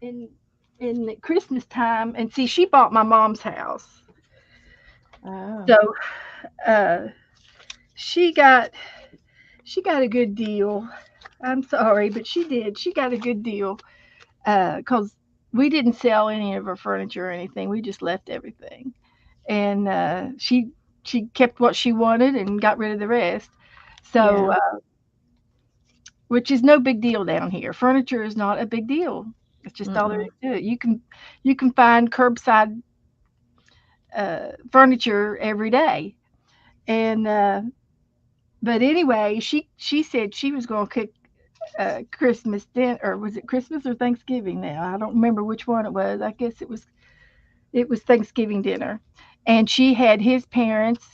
And in Christmas time, and see, she bought my mom's house. Oh. So uh she got she got a good deal. I'm sorry, but she did. She got a good deal because we didn't sell any of her furniture or anything. We just left everything, and she kept what she wanted and got rid of the rest. So, Yeah. which is no big deal down here. Furniture is not a big deal. It's just all there Mm-mm. is to it. You can find curbside furniture every day, and but anyway, she said she was going to cook Christmas dinner, or was it Christmas or Thanksgiving now? I don't remember which one it was. I guess it was Thanksgiving dinner. And she had his parents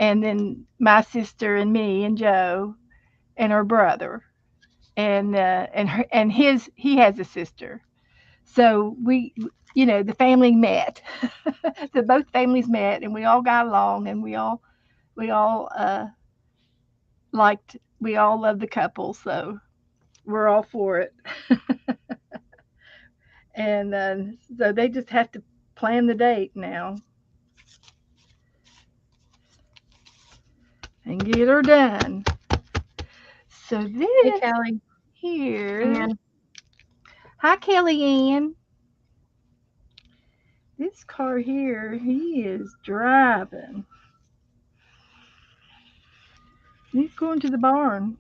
and then my sister and me and Joe and her brother. And he has a sister. So the family met. So both families met and we all got along and we all we all love the couple, so we're all for it. And so they just have to plan the date now and get her done. So Hey, this Kelly. here, And hi Kellyanne. This car here, he is driving. He's going to the barn.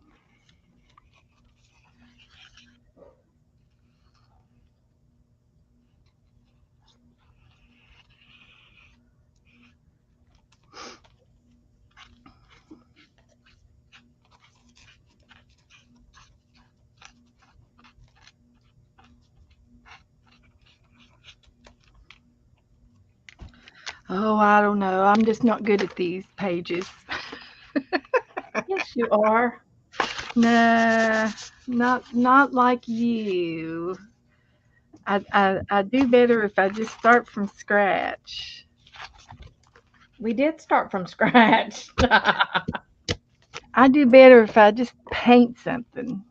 Oh, I don't know. I'm just not good at these pages. yes, you are. Nah, not like you. I do better if I just start from scratch. We did start from scratch. I do better if I just paint something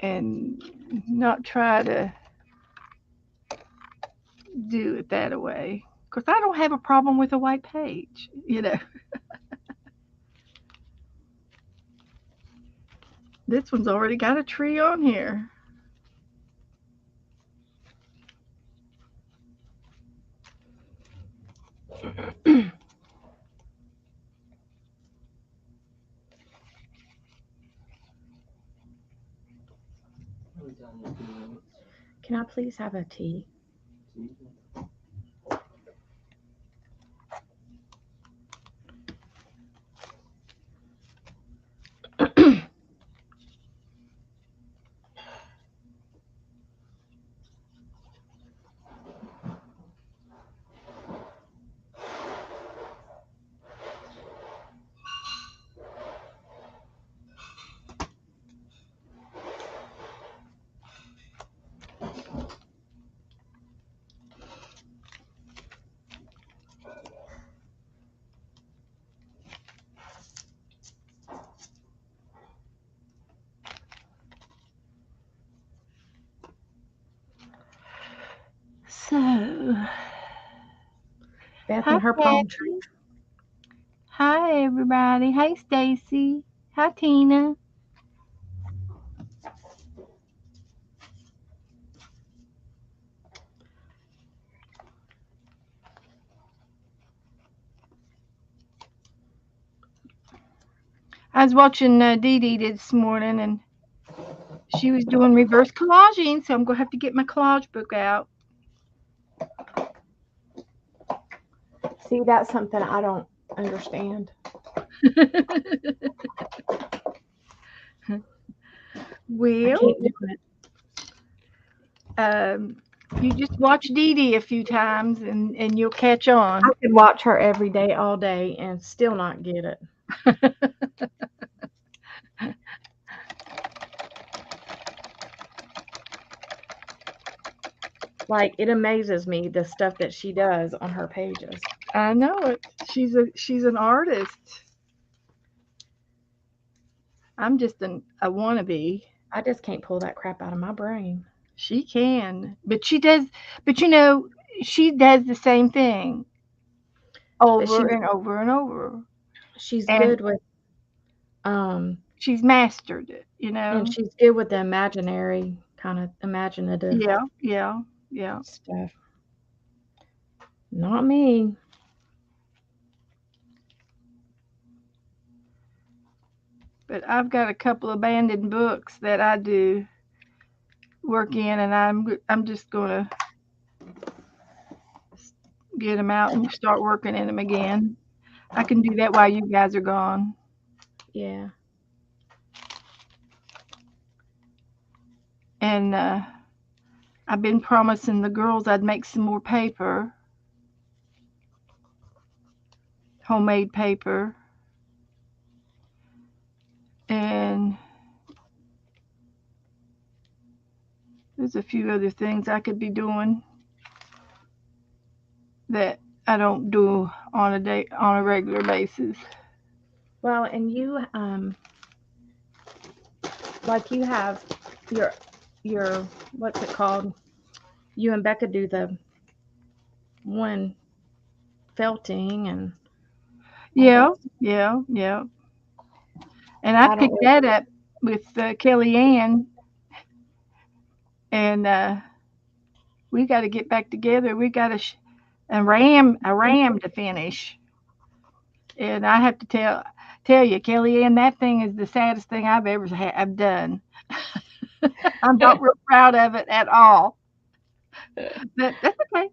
and not try to do it that way. Because I don't have a problem with a white page. This one's already got a tree on here. I'm done in a few minutes. Can I please have a tea? So, Beth hi and her palm tree. Kathy. Hi everybody. Hi Stacy. Hi Tina. I was watching Dee Dee this morning, and She was doing reverse collaging, so I'm gonna have to get my collage book out. See, that's something I don't understand. I Well, can't do it. you just watch Dee Dee a few times and you'll catch on. I could watch her every day, all day, and still not get it. Like, it amazes me the stuff that she does on her pages. I know it. She's an artist. I'm just a wannabe. I just can't pull that crap out of my brain. She can, but she does. But you know, she does the same thing But over and over and over, she's and good with she's mastered it. You know. and she's good with the imaginary kind of imaginative Yeah, yeah, yeah. stuff. Not me. But I've got a couple abandoned books that I do work in, and I'm just gonna get them out and start working in them again. I can do that while you guys are gone. Yeah. And I've been promising the girls I'd make some more paper, homemade paper, and there's a few other things I could be doing that I don't do on a regular basis. Well, and you like you have your what's it called? You and Becca do the one felting and Yeah, yeah, yeah. And I I don't picked really, that up with Kellyanne, and we got to get back together. We got a ram to finish, and I have to tell you, Kellyanne, that thing is the saddest thing I've done. I'm not real proud of it at all, but that's okay.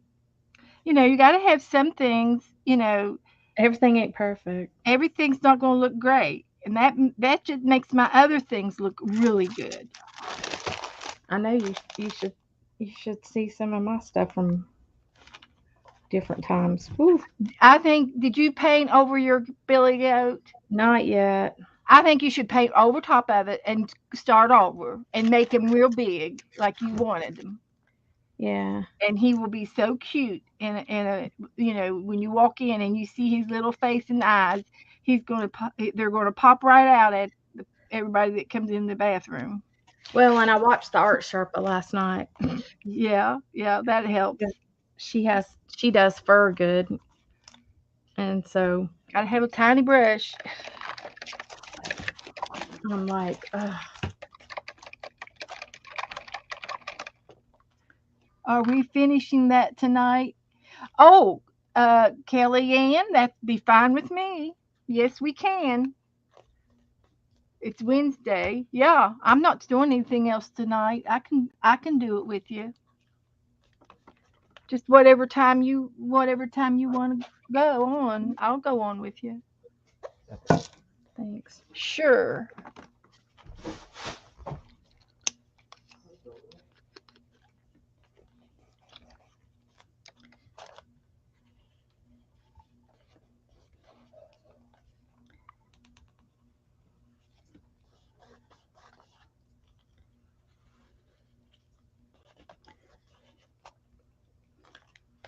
You know, you got to have some things. You know, everything ain't perfect. everything's not going to look great, and that just makes my other things look really good. I know you should see some of my stuff from different times. Whew, I think, did you paint over your Billy Goat? not yet. I think you should paint over top of it and start over and make him real big like you wanted him. Yeah. And he will be so cute. And you know, when you walk in and you see his little face and eyes, they're going to pop right out at everybody that comes in the bathroom. Well, and I watched the art Sherpa last night. Yeah, yeah, that helps. She does fur good, and so Gotta have a tiny brush. I'm like, ugh. Are we finishing that tonight? Oh, Kellyanne, that'd be fine with me. Yes, we can. It's Wednesday. Yeah, I'm not doing anything else tonight. I can do it with you. Just whatever time you want to go on, I'll go on with you. Thanks. Sure.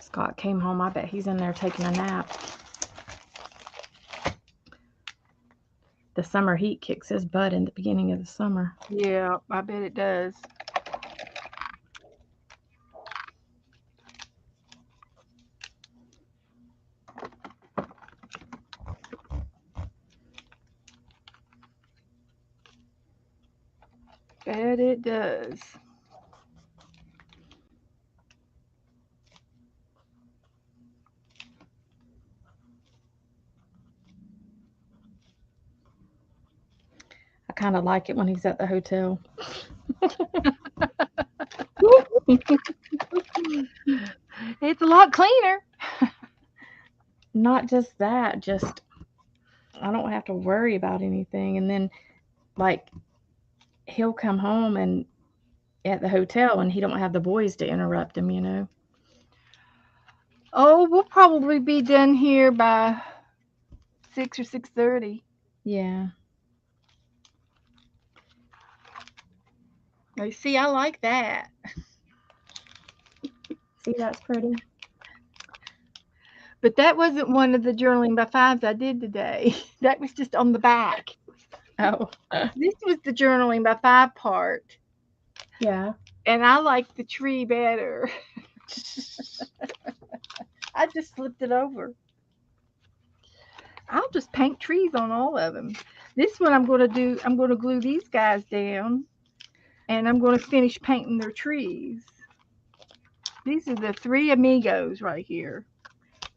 Scott came home. I bet he's in there taking a nap. The summer heat kicks his butt in the beginning of the summer. Yeah, I bet it does. Bet it does. I kind of like it when he's at the hotel. It's a lot cleaner. Not just that, just I don't have to worry about anything. And then like he'll come home and at the hotel and he don't have the boys to interrupt him, you know. Oh, we'll probably be done here by 6 or 6:30. Yeah. You see, I like that. See, that's pretty. But that wasn't one of the journaling by fives I did today. That was just on the back. Oh. This was the journaling by five part. Yeah. And I like the tree better. I just flipped it over. I'll just paint trees on all of them. This one I'm going to glue these guys down. And I'm going to finish painting their trees. These are the three amigos right here.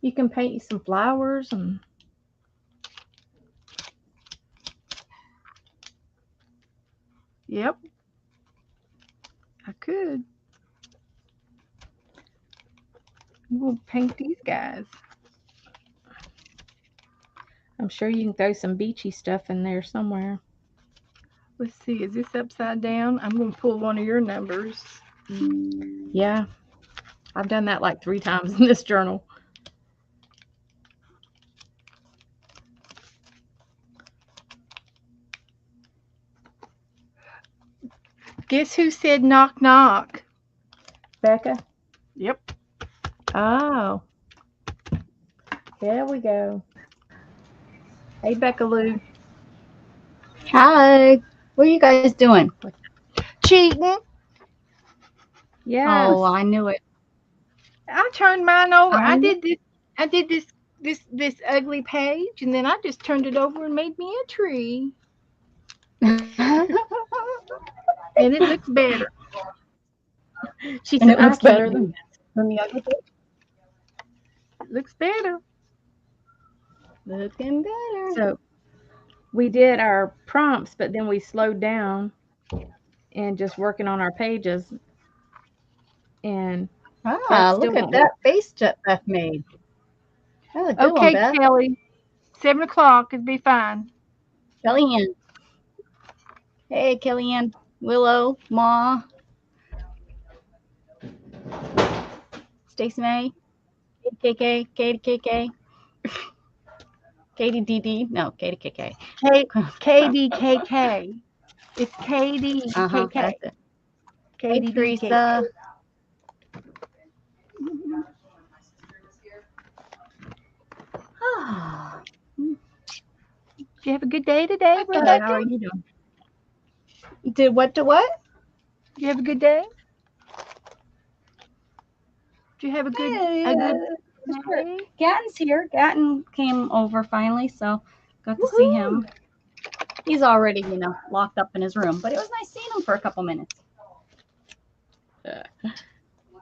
You can paint you some flowers and Yep. I could. I'm going to paint these guys. I'm sure you can throw some beachy stuff in there somewhere. Let's see. Is this upside down? I'm going to pull one of your numbers. Yeah. I've done that like 3 times in this journal. Guess who said knock knock? Becca? Yep. Oh. There we go. Hey, Becca Lou. Hi. What are you guys doing? Cheating. Yeah. Oh, I knew it. I turned mine over. I I knew- did this ugly page, and then I just turned it over and made me a tree, and it looks better. She And said, it looks I better can. than the other page. It looks better. Looking better. So we did our prompts, but then we slowed down and just working on our pages. And that Look still at won't that face Beth made. That was a good one, Okay, Beth. Kelly. 7 o'clock. It'd be fine. Kellyanne. Hey, Kellyanne. Willow. Ma. Stacey May. KK. Katie KK. Katie DD. No, Katie KK. KDKK. It's KDKK. That's it. Hey, KDKK. Teresa. Did you have a good day today, Good. Rebecca? How are you doing? Did what to what? Did you have a good day? Did you have a good Sure. day? Gatton's here. Gatton came over finally, so got to see him. He's already, locked up in his room, but it was nice seeing him for a couple minutes.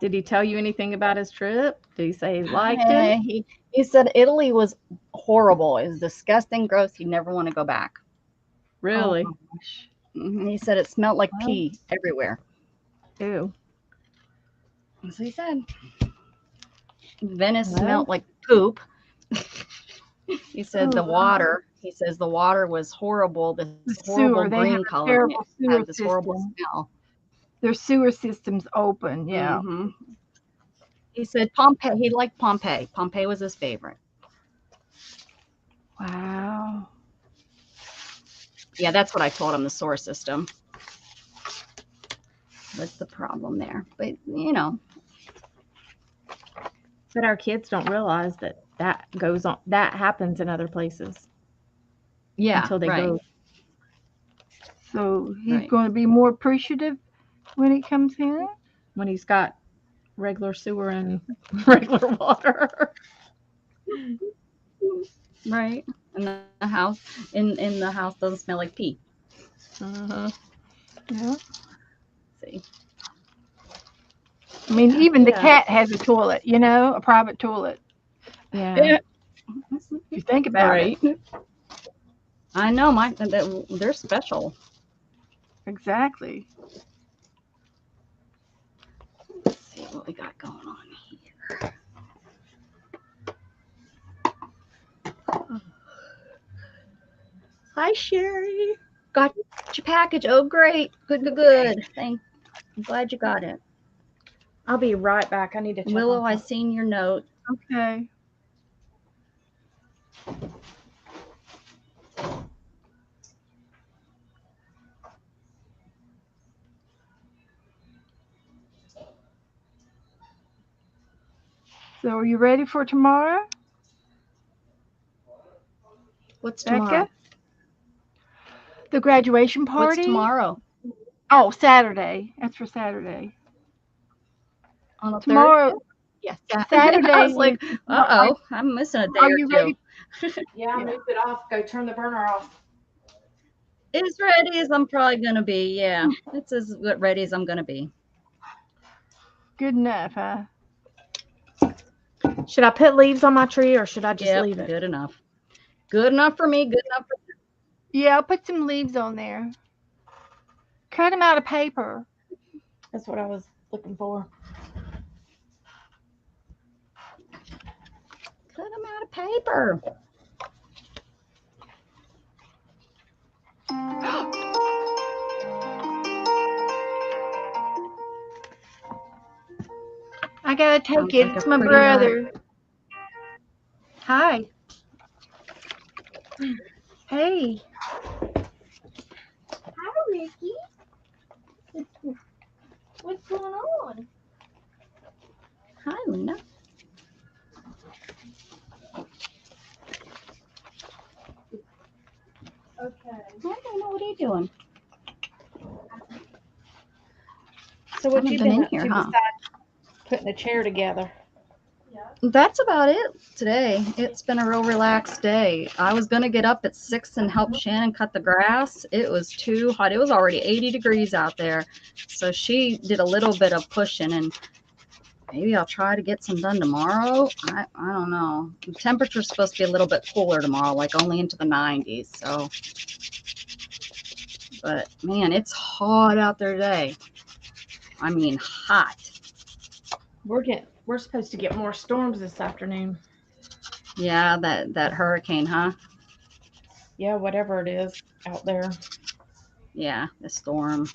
Did he tell you anything about his trip? Did he say he liked it? Yeah, he said Italy was horrible. It was disgusting, gross. He'd never want to go back. Really? Oh, gosh. He said it smelled like pee everywhere. Ew. That's what he said. Venice Well. smelled like poop. He said the Oh, water. He says the water was horrible. This The horrible sewer, they green have a color. terrible And it sewer had this horrible system. smell. Their sewer system's open, yeah. Mhm. He said Pompeii. He liked Pompeii. Pompeii was his favorite. Wow. Yeah, that's what I told him. The sewer system. That's the problem there. But But our kids don't realize that goes on. That happens in other places yeah, until they right. go. So he's Right. going to be more appreciative when he comes in? When he's got regular sewer and regular water. Right. And the house in the house doesn't smell like pee. Uh-huh. Yeah. See. I mean, even the Yeah. cat has a toilet, a private toilet. Yeah. If you think about it. I know they're special. Exactly. on here. Hi, Sherry. Got your package. Oh, great. Good. I'm glad you got it. I'll be right back. I need to check. Willow, on I something. seen your note. Okay. So are you ready for tomorrow, What's tomorrow? Becca? The graduation party? What's tomorrow? Oh, Saturday. That's for Saturday. On the Tomorrow. 30th? Yes. Saturday. I was is- like, uh-oh, I'm missing a day Are or you two. ready? Yeah, I moved it off. Go turn the burner off. As ready as I'm probably going to be, yeah. It's as ready as I'm going to be. Good enough, huh? Should I put leaves on my tree or should I just Yep, leave it? good enough. Good enough for me, good enough for you. Yeah, I'll put some leaves on there. Cut them out of paper. That's what I was looking for. Cut them out of paper. I gotta take Sounds it. like It's a my pretty brother. Hi. Hey. Hi, Ricky. What's going on? Hi, Luna. Okay. Hi, Luna. What are you doing? So what Haven't you been been in up here, to huh? besides putting a chair together? That's about it today. It's been a real relaxed day. I was going to get up at 6 and help Shannon cut the grass. It was too hot. It was already 80 degrees out there. So she did a little bit of pushing, and maybe I'll try to get some done tomorrow. I don't know. The temperature's supposed to be a little bit cooler tomorrow, like only into the 90s. So, but man, it's hot out there today. I mean, hot. We're supposed to get more storms this afternoon. Yeah, that hurricane, huh? Yeah, whatever it is out there. Yeah, the storm.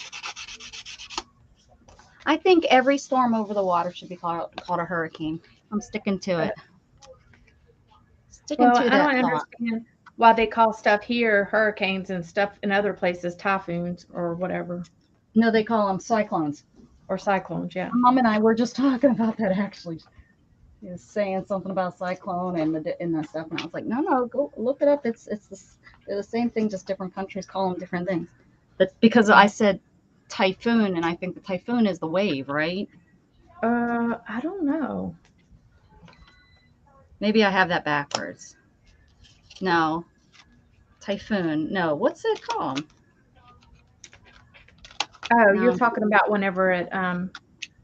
I think every storm over the water should be called a hurricane. I'm sticking to it. Sticking Well, to I that don't thought. understand why they call stuff here hurricanes and stuff in other places typhoons or whatever, No, they call them cyclones. or cyclones. Yeah. Mom and I were just talking about that actually. He was saying something about cyclone and the stuff, and I was like, no, go look it up. They're the same thing, just different countries call them different things. But because I said typhoon, and I think the typhoon is the wave, right? I don't know. Maybe I have that backwards. No, typhoon. No, what's it called? Oh, No. you're talking about whenever it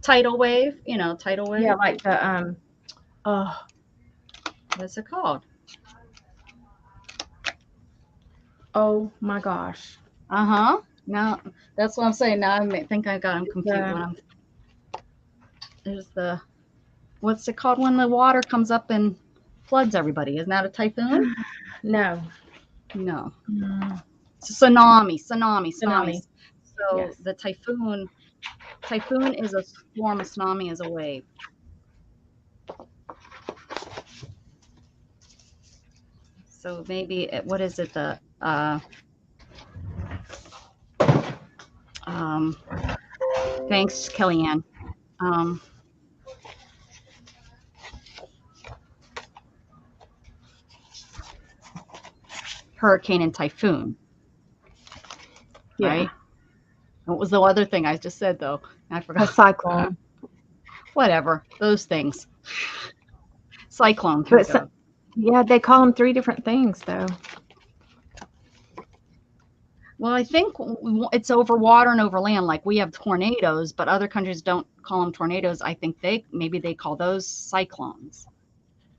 Tidal wave. You know, tidal wave. yeah, like the oh What's it called? oh my gosh. Uh-huh. Now that's what I'm saying. Now I think I got them confused. Yeah. There's the what's it called when the water comes up and floods everybody? Isn't that a typhoon? No. No. Mm, It's a tsunami. Tsunami. So Yes. the typhoon is a storm, a tsunami is a wave. So maybe what is it? The thanks, Kellyanne. Hurricane and typhoon. Yeah. Right? What was the other thing I just said though? I A forgot. cyclone. Whatever. Those things. Cyclone. But yeah, they call them 3 different things though. Well, I think it's over water and over land. Like we have tornadoes, but other countries don't call them tornadoes. I think maybe they call those cyclones.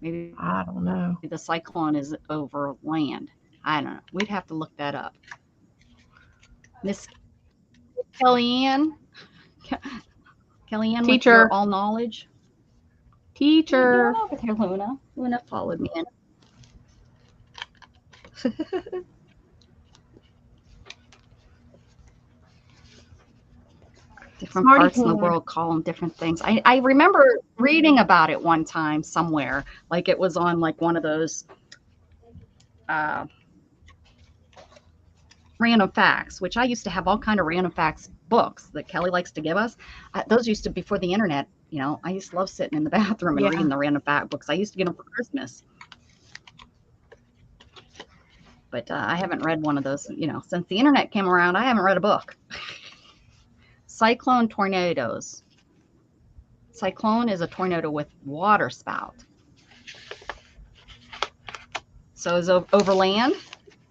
Maybe I don't know. the cyclone is over land. I don't know. We'd have to look that up. Miss Kellyanne? Kellyanne, with Teacher. your all knowledge? Teacher. Over here, Luna. Luna followed me in. Different Smarty parts of the pants. world call them different things. I remember reading about it one time somewhere, like it was on like one of those uh, random facts, which I used to have all kind of random facts books that Kelly likes to give us. Those used to before the internet. You know, I used to love sitting in the bathroom and Yeah. reading the random fact books. I used to get them for Christmas. But I haven't read one of those, you know, since the internet came around. I haven't read a book. Cyclone tornadoes. Cyclone is a tornado with water spout. So is over land?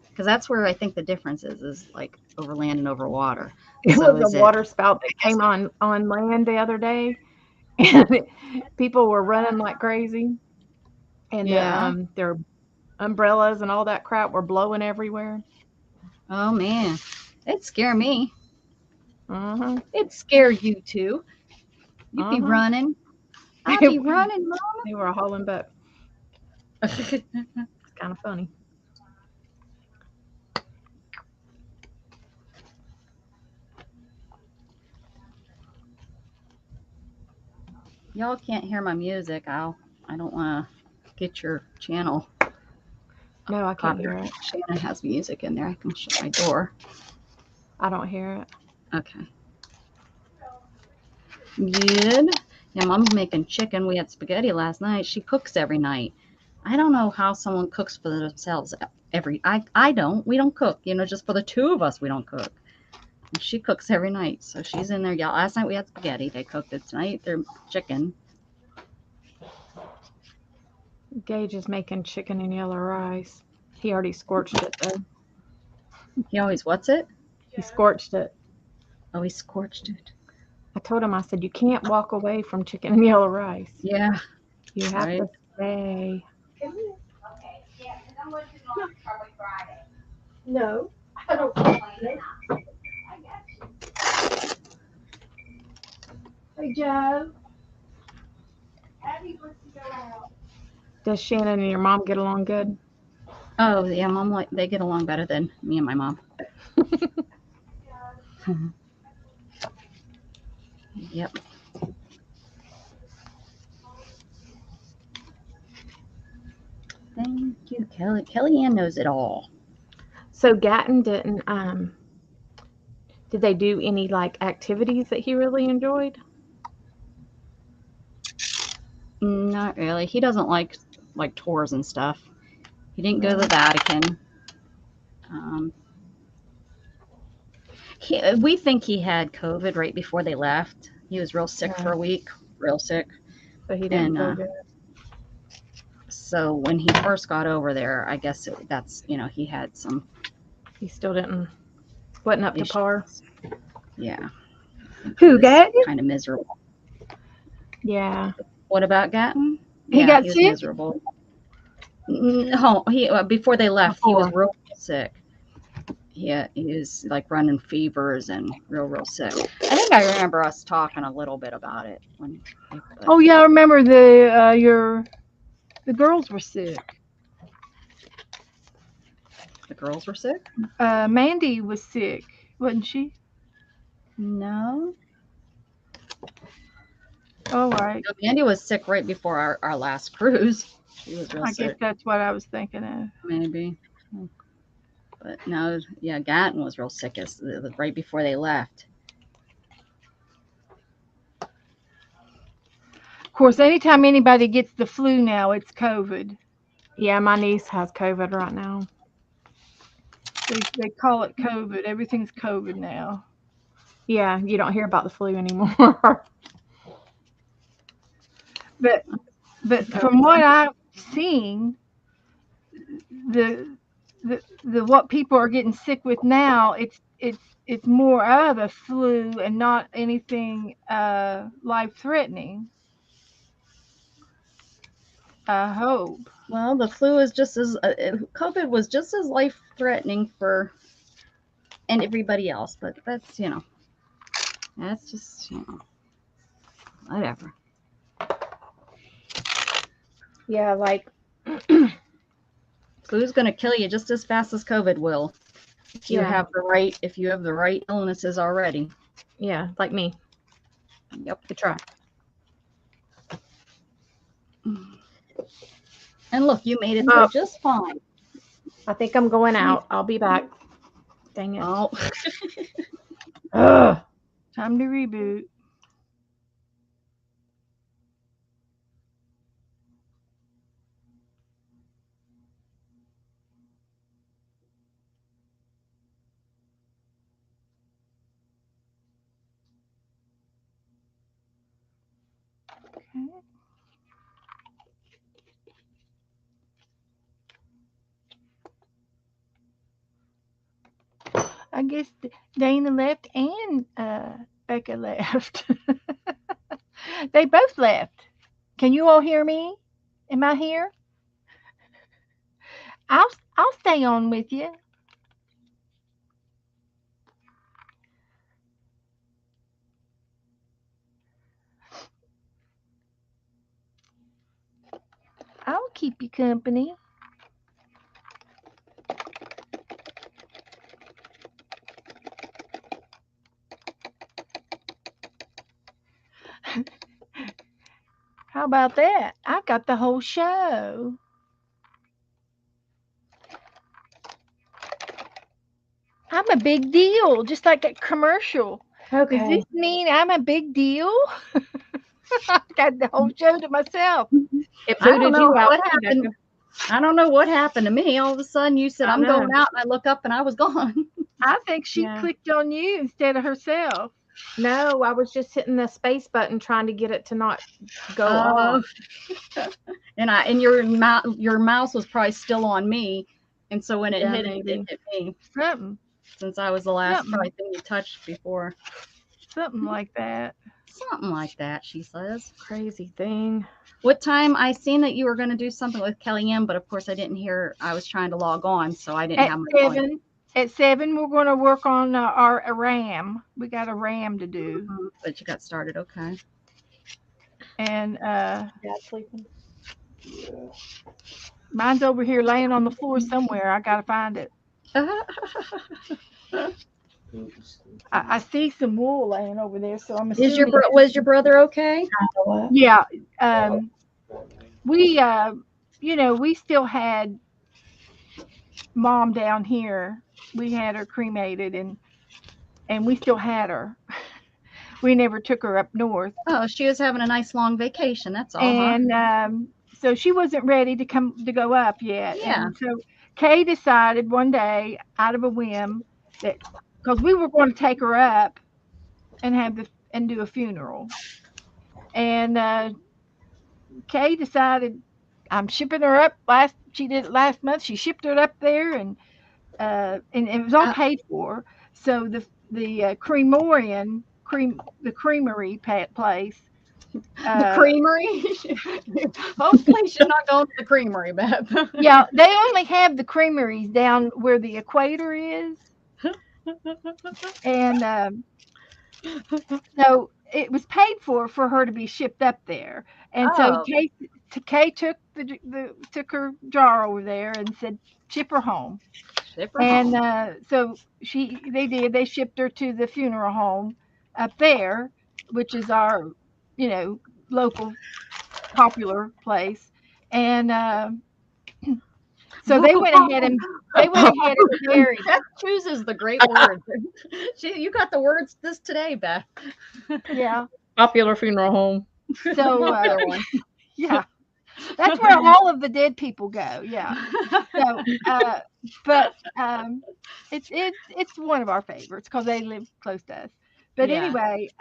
Because that's where I think the difference is like over land and over water. It So was is a it- water spout that came on land the other day, and people were running like crazy, and Yeah. their umbrellas and all that crap were blowing everywhere. Oh man, it'd scare me. Uh-huh. It'd scare you too. You'd be Uh-huh. running. I'd be running, They were hauling butt. Mama. It's kind of funny. Y'all can't hear my music. I don't want to get your channel. No, I can't hear it. Shannon has music in there. I can shut my door. I don't hear it. Okay. Good. Yeah, Mom's making chicken. We had spaghetti last night. She cooks every night. I don't know how someone cooks for themselves I don't. We don't cook. You know, just for the two of us, we don't cook. And she cooks every night. So she's in there. Yeah, last night we had spaghetti. They cooked it. Tonight they're chicken. Gage is making chicken and yellow rice. He already scorched it though. He always what's it? He scorched it. Oh, he scorched it. I told him, I said, you can't walk away from chicken and yellow rice. Yeah. You have Right. to stay. No, I don't think so. Hey, Joe. Abby wants to go out. Does Shannon and your mom get along good? Oh, yeah, Mom, they get along better than me and my mom. Yep. Thank you, Kelly. Kellyanne knows it all. So Gatton didn't, did they do any like activities that he really enjoyed? Not really. He doesn't like tours and stuff. He didn't go to the Vatican. We think he had COVID right before they left. He was real sick for a week, real sick. So he didn't And feel good. so when he first got over there, I guess that's, you know, he had some He still wasn't up to issues. par. Yeah. Who, Gatton? Kind of miserable. Yeah. What about Gatton? He got was sick? miserable. No, he before they left, he was real sick. Yeah, he was like running fevers and real sick. I think I remember us talking a little bit about it when. Oh yeah, I remember the girls were sick. The girls were sick? Mandy was sick, wasn't she? No. Oh right. No, Mandy was sick right before our last cruise. She was real I sick. guess that's what I was thinking of. Maybe. But no, yeah, Gatton was real sick right before they left. Of course, anytime anybody gets the flu now, it's COVID. Yeah, my niece has COVID right now. They call it COVID. Everything's COVID now. Yeah, you don't hear about the flu anymore. But from what I've seen, the what people are getting sick with now, it's more of a flu and not anything life threatening. I hope. Well, the flu is just as COVID was just as life threatening for and everybody else, but that's, you know, that's just, you know, whatever. Yeah, like Flu's going to kill you just as fast as COVID will. If you Yeah. have the right illnesses already. yeah, like me. Yep. Good try. And look, you made it through just fine. I think I'm going out. I'll be back. Dang it. Oh, Ugh. Time to reboot. Okay. I guess Dana left and Becca left. They both left. Can you all hear me? Am I here? I'll I'll stay on with you. I'll keep you company. How about that? I've got the whole show. I'm a big deal, just like that commercial. Does Okay. this mean I'm a big deal? I got the whole show to myself. It I don't booted know you out. what happened. I don't know what happened to me. All of a sudden, you said, I I'm know. going out, and I look up and I was gone. I think she Yeah. clicked on you instead of herself. No, I was just hitting the space button trying to get it to not go Oh. off. And your mouse was probably still on me. And so when it Yeah, hit it, maybe. it hit me Something, since I was the last Something. probably thing you touched before. something like that. Something like that, she says. Crazy thing. What time? I seen that you were going to do something with Kellyanne, but of course I didn't hear. I was trying to log on, so I didn't At have my phone. 7, at 7, we're going to work on our RAM. We got a RAM to do, But you got started, okay. and Dad sleeping? mine's over here laying on the floor somewhere. I gotta find it. I see some wool laying over there, so I'm assuming. Was your brother okay? Yeah. We we still had mom down here. We had her cremated, and we still had her. We never took her up north, Oh, she was having a nice long vacation. That's all, huh? and so she wasn't ready to go up yet. Yeah. And so Kay decided one day, out of a whim, that because we were going to take her up and do a funeral, and Kay decided I'm shipping her up. She did it last month. She shipped her up there, and it was all paid for. So the the creamery place. The creamery. Hopefully, she's not going to the creamery, Beth. Yeah, they only have the creameries down where the equator is, and so it was paid for her to be shipped up there. And so Oh. Kay took took her jar over there and said ship her home. Ship her And home. so they shipped her to the funeral home up there, which is our local popular place. And so they went ahead and buried. Beth chooses the great words. You got the words this today, Beth. Yeah. Popular funeral home. So Popular one. yeah, that's where all of the dead people go. Yeah. So but it's one of our favorites because they live close to us. But Yeah. anyway,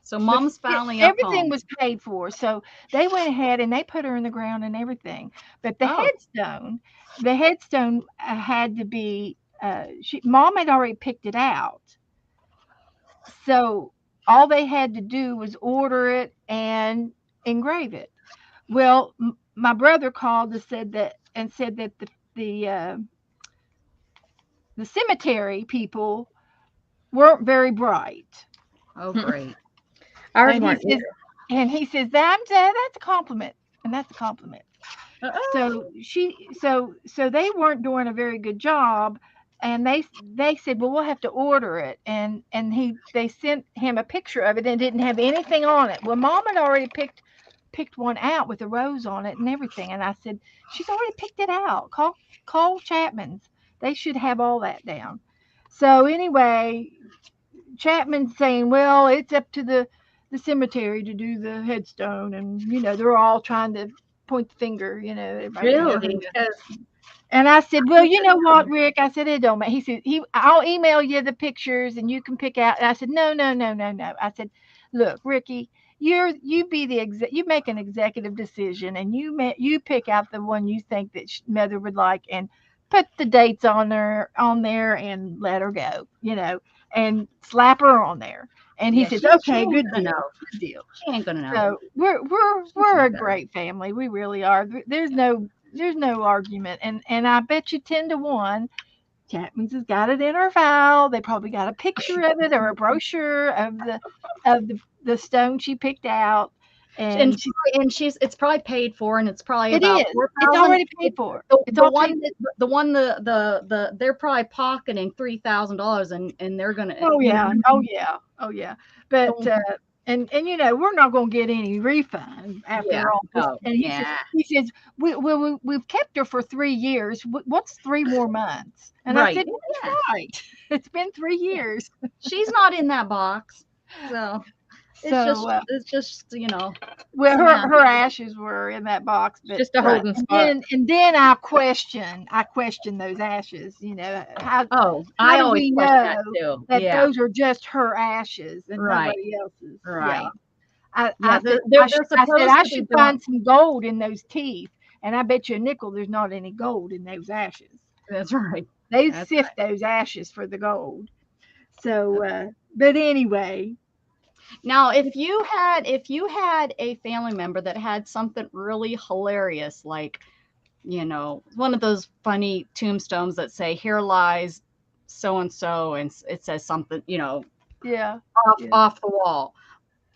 So mom's finally up everything home. was paid for, so they went ahead and they put her in the ground and everything. But the headstone had to be. Mom had already picked it out, so all they had to do was order it and engrave it. Well, my brother called and said that the the cemetery people weren't very bright. Oh, great. Ours And weren't he says, either. And he says, that's a compliment. And that's a compliment. So so they weren't doing a very good job, and they said, well, we'll have to order it, and they sent him a picture of it and it didn't have anything on it. Well, Mom had already picked one out with a rose on it and everything, and I said, she's already picked it out. Call Chapman's. They should have all that down. So anyway, Chapman's saying, well, it's up to the cemetery to do the headstone, and they're all trying to point the finger, everybody Really? and I said, well, you know what, Rick? I said, it don't matter. He said, I'll email you the pictures and you can pick out. And I said, no, no, no, no, no. I said, look, Ricky, you make an executive decision, and you pick out the one you think that Mother would like, and put the dates on there and let her go, and slap her on there. And he says, okay, good deal, good deal. She ain't gonna know. So we're a great family. We really are. There's no argument, and I bet you 10-1, Chapman's has got it in her file. They probably got a picture of it or a brochure of the stone she picked out, and it's probably paid for, and it's probably it about is. $4,000. It's already paid for. They're probably pocketing $3,000, and they're gonna. Oh yeah, oh yeah, oh yeah. But and we're not going to get any refund after all. Oh, and he says we've kept her for 3 years. What's 3 more months? And I said, that's right. It's been 3 years. She's not in that box, so. It's just Well, her ashes were in that box, but just a holding spot. And then I question those ashes. How I do always we question that know too. that those are just her ashes and nobody else's? Right. Yeah. I said I should find some gold in those teeth, and I bet you a nickel there's not any gold in those ashes. That's right. They sift those ashes for the gold. So, but anyway. Now, if you had a family member that had something really hilarious, like, one of those funny tombstones that say, here lies so and so, and it says something, off the wall.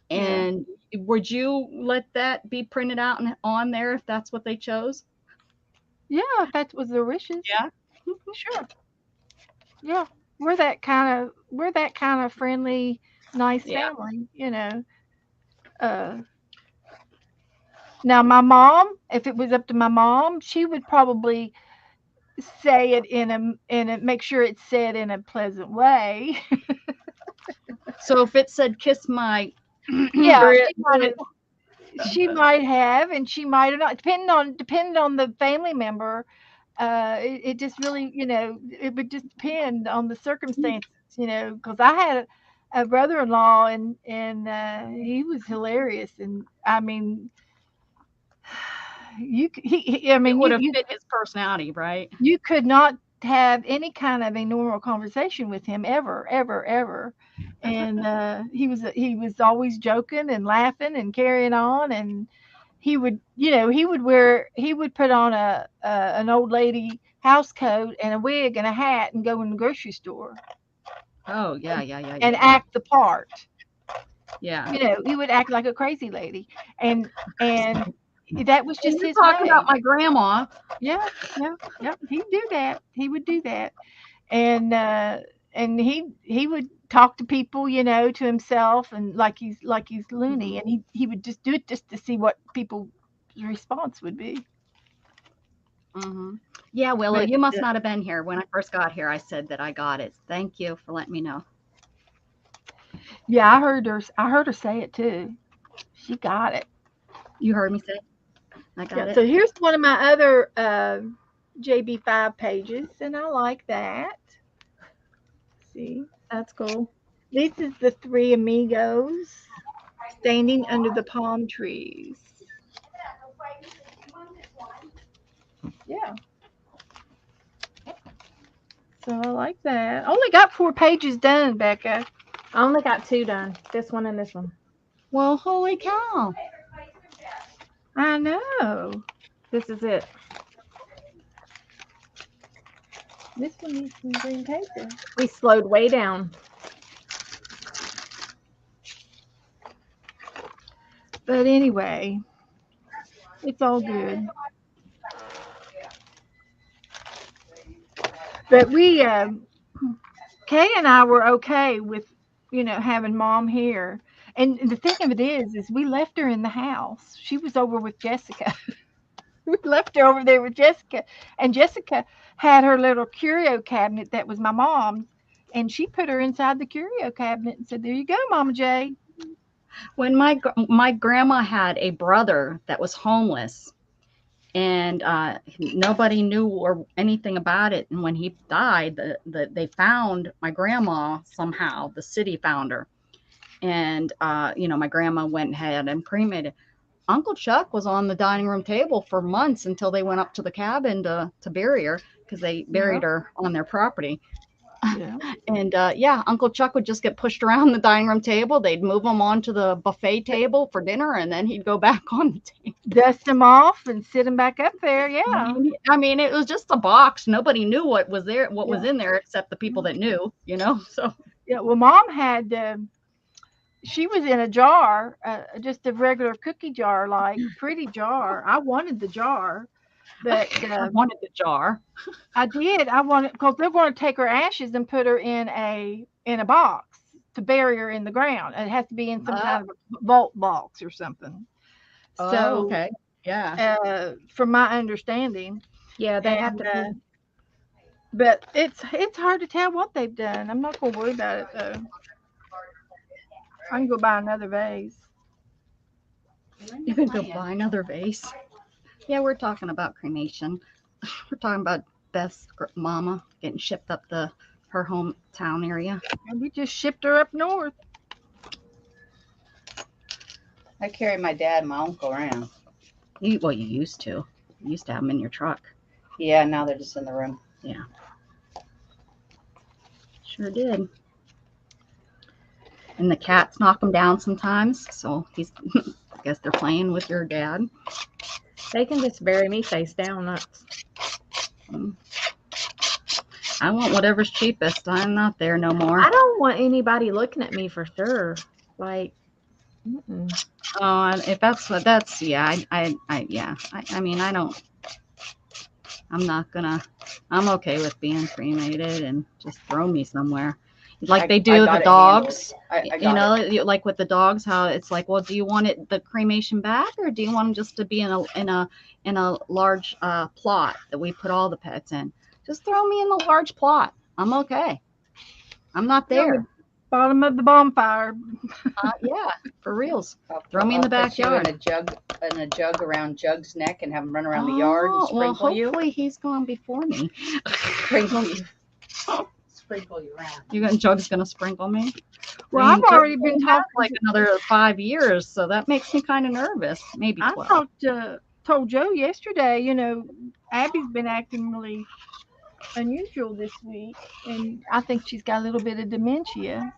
And would you let that be printed out and on there if that's what they chose? Yeah, if that was their wishes. Yeah. Sure. Yeah. We're that kind of friendly, nice family, Now my mom, if it was up to my mom, she would probably say it in a make sure it's said in a pleasant way. So if it said kiss my she might have, and she might have not, depending on the family member. It just really, it would just depend on the circumstances, because I had a brother-in-law, and he was hilarious, and I mean, it would have fit his personality, right? You could not have any kind of a normal conversation with him ever, ever, ever. And he was always joking and laughing and carrying on, and he would put on an old lady house coat and a wig and a hat and go in the grocery store. Oh yeah. And act the part. Yeah. He would act like a crazy lady, and that was just his talking way. about my grandma. Yeah. He'd do that. He would do that, and he would talk to people, to himself, and like he's loony, and he would just do it just to see what people's response would be. Mm-hmm. Yeah, Willow, you must not have been here when I first got here. I said that I got it. Thank you for letting me know. Yeah, I heard her say it too. She got it. You heard me say it? I got it. So here's one of my other JB5 pages, and I like that. See, that's cool. This is the 3 amigos standing under the palm trees. Yeah. So I like that. I only got 4 pages done, Becca. I only got 2 done. This one and this one. Well, holy cow. I know. This is it. This one needs some green paper. We slowed way down. But anyway, it's all good. But Kay and I were okay with, having mom here. And the thing of it is we left her in the house. She was over with Jessica. We left her over there with Jessica, and Jessica had her little curio cabinet that was my mom's, and she put her inside the curio cabinet and said, "There you go, Mama J." When my grandma had a brother that was homeless, and nobody knew or anything about it. And when he died, they found my grandma somehow. The city found her, and my grandma went ahead and cremated. Uncle Chuck was on the dining room table for months until they went up to the cabin to bury her, because they buried her on their property. Yeah. And Uncle Chuck would just get pushed around the dining room table. They'd move him onto the buffet table for dinner, and then he'd go back on the table. Dust him off and sit him back up there. Yeah. I mean, it was just a box. Nobody knew what was there, what was in there, except the people that knew, So Yeah. Well, Mom had. She was in a jar, just a regular cookie jar, like pretty jar. I wanted the jar, but I wanted the jar. I did. I wanted, because they're going to take her ashes and put her in a box to bury her in the ground. And it has to be in some kind of a vault box or something. So, okay, yeah. From my understanding, Yeah, they have to. but it's hard to tell what they've done. I'm not going to worry about it though. I can go buy another vase. You can go buy another vase. Yeah, we're talking about cremation. We're talking about Beth's mama getting shipped up her hometown area. And we just shipped her up north. I carry my dad and my uncle around. You used to. You used to have them in your truck. Yeah, now they're just in the room. Yeah. Sure did. And the cats knock them down sometimes. So I guess they're playing with your dad. They can just bury me face down. I want whatever's cheapest. I'm not there no more. I don't want anybody looking at me for sure. Like, if that's yeah. I mean, I'm okay with being cremated and just throw me somewhere. Like they do the dogs, like with the dogs, how it's like, well, do you want the cremation back, or do you want them just to be in a large plot that we put all the pets in? Just throw me in the large plot. I'm okay. I'm not there. Bottom of the bonfire. Yeah, for reals. Throw me in the backyard. In a jug around Jug's neck and have him run around the yard and sprinkle you. Hopefully he's gone before me. Sprinkle you. Sprinkle you around. Jug's gonna sprinkle me? Well, I've already been talking like another 5 years, so that makes me kind of nervous. Maybe 12. I told Joe yesterday, Abby's been acting really unusual this week, and I think she's got a little bit of dementia.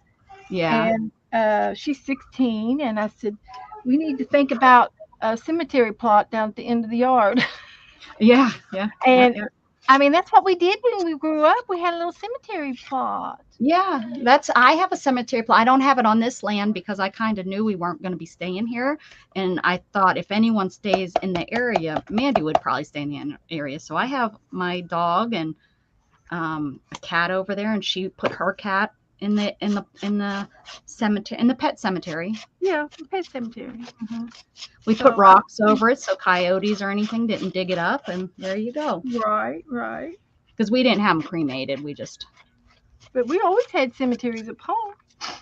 Yeah. And she's 16, and I said, we need to think about a cemetery plot down at the end of the yard. Yeah. And I mean, that's what we did when we grew up. We had a little cemetery plot. Yeah, I have a cemetery plot. I don't have it on this land because I kind of knew we weren't going to be staying here. And I thought if anyone stays in the area, Mandy would probably stay in the area. So I have my dog and a cat over there, and she put her cat in the cemetery, in the pet cemetery. Yeah, the pet cemetery. Mm-hmm. We put rocks over it so coyotes or anything didn't dig it up, and there you go. Right. Because we didn't have them cremated. But we always had cemeteries at home.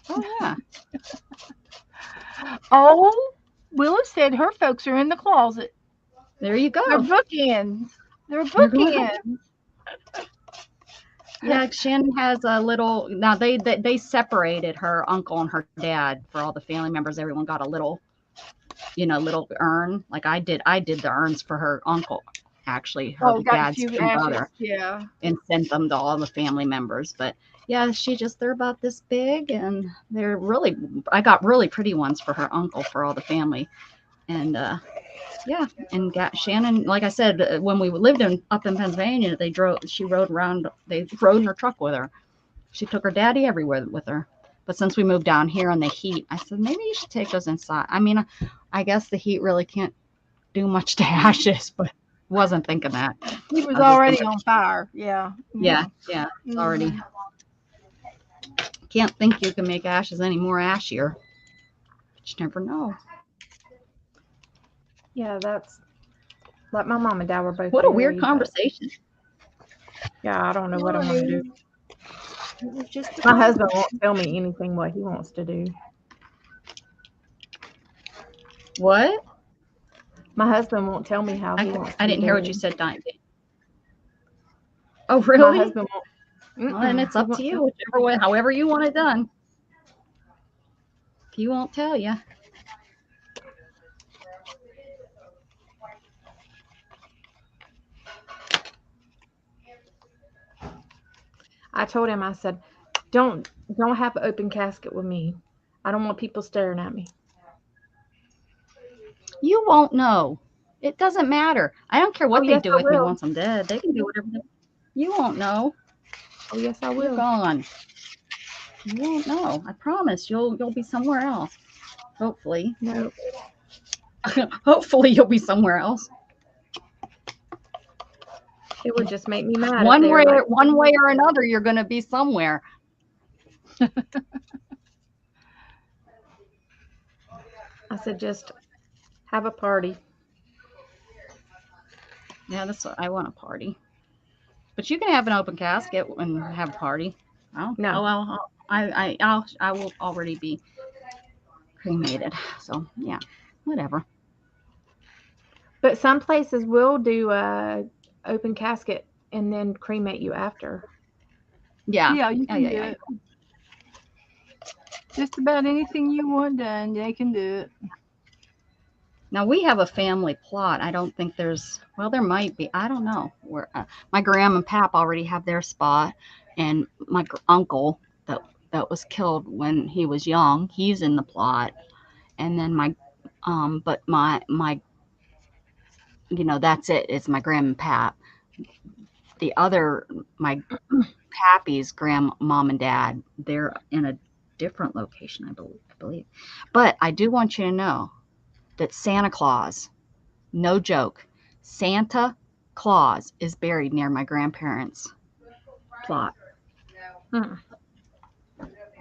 Oh yeah. Oh, Willa said her folks are in the closet. There you go. They're bookends. Yeah, Shannon has a little. Now they separated her uncle and her dad for all the family members. Everyone got a little, little urn. Like I did the urns for her uncle, actually, her dad's twin brother. Yeah. And sent them to all the family members. But yeah, they're about this big, and I got really pretty ones for her uncle for all the family, and yeah, and Shannon, like I said, when we lived up in Pennsylvania, she rode around, they rode in her truck with her. She took her daddy everywhere with her. But since we moved down here in the heat, I said, maybe you should take those inside. I mean, I guess the heat really can't do much to ashes, but wasn't thinking that. He was I was just already thinking- on fire. Yeah. Yeah, it's already. Mhm. Can't think you can make ashes any more ashier. But you never know. Yeah, that's like my mom and dad were both. What a weird married, but- conversation. Yeah, I don't know what I'm gonna do. It was just a My husband won't tell me anything what he wants to do. What? My husband won't tell me how he wants. I to didn't be hear what you doing. said, Diane. Oh, My really? husband won't. Well, then it's He up won't to you, tell- whichever way, however you want it done. He won't tell you. I told him, I said, don't have an open casket with me. I don't want people staring at me. You won't know. It doesn't matter. I don't care what Oh, they yes, do I with me will. once I'm dead. They can do whatever they. You won't know. Oh yes, I You're will. gone. You won't know. I promise. You'll be somewhere else. Hopefully. No, Hopefully you'll be somewhere else. it would just make me mad. if One they were way, like, one way or another, you're going to be somewhere. I said, just have a party. Yeah, that's what I want, a party. But you can have an open casket and have a party. Oh, No. oh, well, I will already be cremated. So yeah, whatever. But some places will do a open casket and then cremate you after. Yeah. Yeah, you can yeah, do yeah. it. Just about anything you want done, they can do it. Now we have a family plot. I don't think there's. Well, there might be. I don't know. Where my grandma and pap already have their spot, and my uncle that was killed when he was young, he's in the plot, and then but my that's it. It's my grandma and pap. The other, my Pappy's grandmom and dad, they're in a different location, I believe. But I do want you to know that Santa Claus, no joke, Santa Claus is buried near my grandparents' plot. Hmm.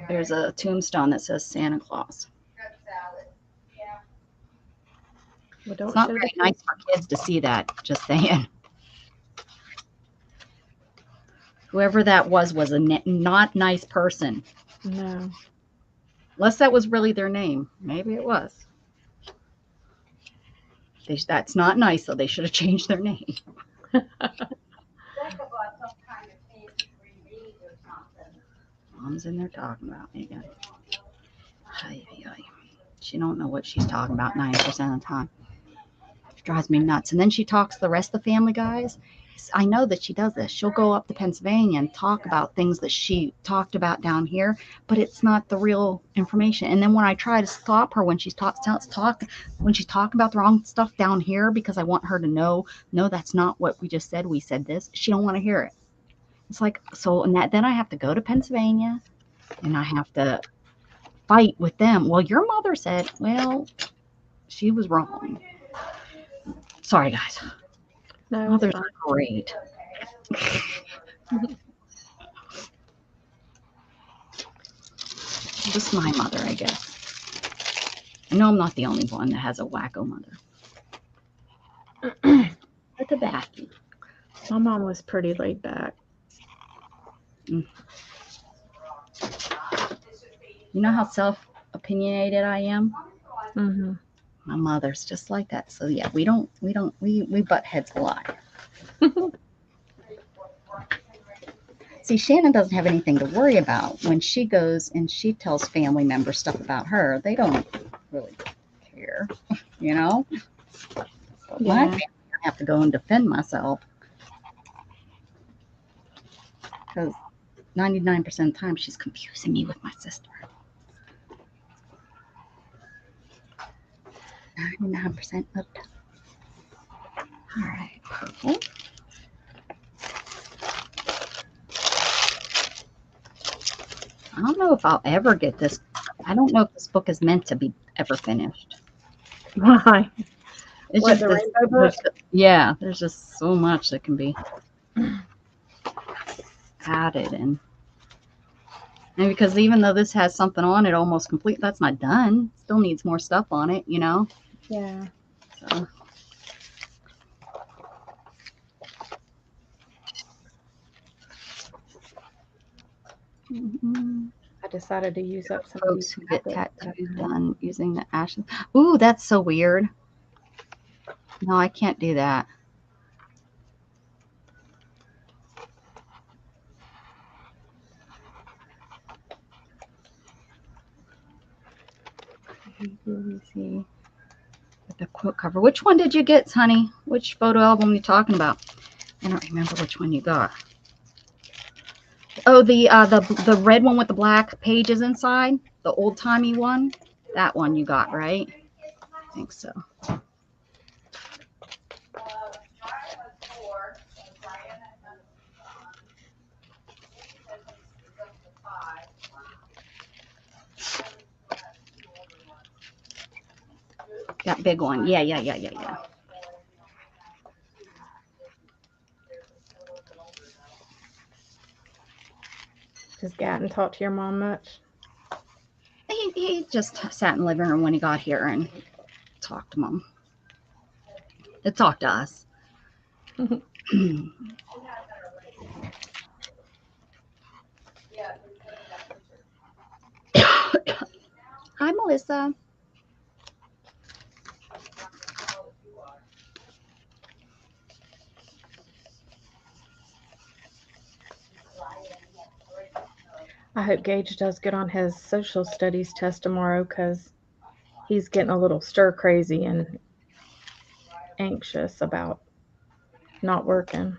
There's a tombstone that says Santa Claus. Well, don't It's not show very the nice for kids to see that, just saying. Whoever that was a not nice person. No. Unless that was really their name. Maybe it was. That's not nice, so they should have changed their name. Mom's in there talking about me again. She don't know what she's talking about 90% of the time. It drives me nuts. And then she talks to the rest of the family guys. I know that she does this. She'll go up to Pennsylvania and talk about things that she talked about down here, but it's not the real information. And then when I try to stop her when she's talking about the wrong stuff down here, because I want her to know, no, that's not what we just said. We said this. She don't want to hear it. It's like, so, and then I have to go to Pennsylvania and I have to fight with them. Well, your mother said, well, she was wrong. Sorry, guys. No, Mothers it's fine. are great. Just my mother, I guess. I know I'm not the only one that has a wacko mother. At the back. My mom was pretty laid back. You know how self-opinionated I am? Mm-hmm. My mother's just like that. So yeah, we butt heads a lot. See, Shannon doesn't have anything to worry about when she goes and she tells family members stuff about her. They don't really care, you know? But my family, I have to go and defend myself. Because 99% of the time, she's confusing me with my sister. 99% of the time. All right, purple. I don't know if I'll ever get this. I don't know if this book is meant to be ever finished. Why? It's What, just the this, rainbow book? yeah, there's just so much that can be added and because even though this has something on it almost complete, that's not done. Still needs more stuff on it, you know? Yeah. So I decided to use up some of folks these who get tablets. tattoos done using the ashes. Ooh, that's so weird. No, I can't do that. Let me see. With the quote cover. Which one did you get, honey? Which photo album are you talking about? I don't remember which one you got. Oh, the red one with the black pages inside, the old timey one. That one you got, right? I think so. That big one. Yeah. Does Gatton talk to your mom much? He just sat in the living room when he got here and talked to Mom. It talked to us. Hi, Melissa. I hope Gage does good on his social studies test tomorrow because he's getting a little stir crazy and anxious about not working.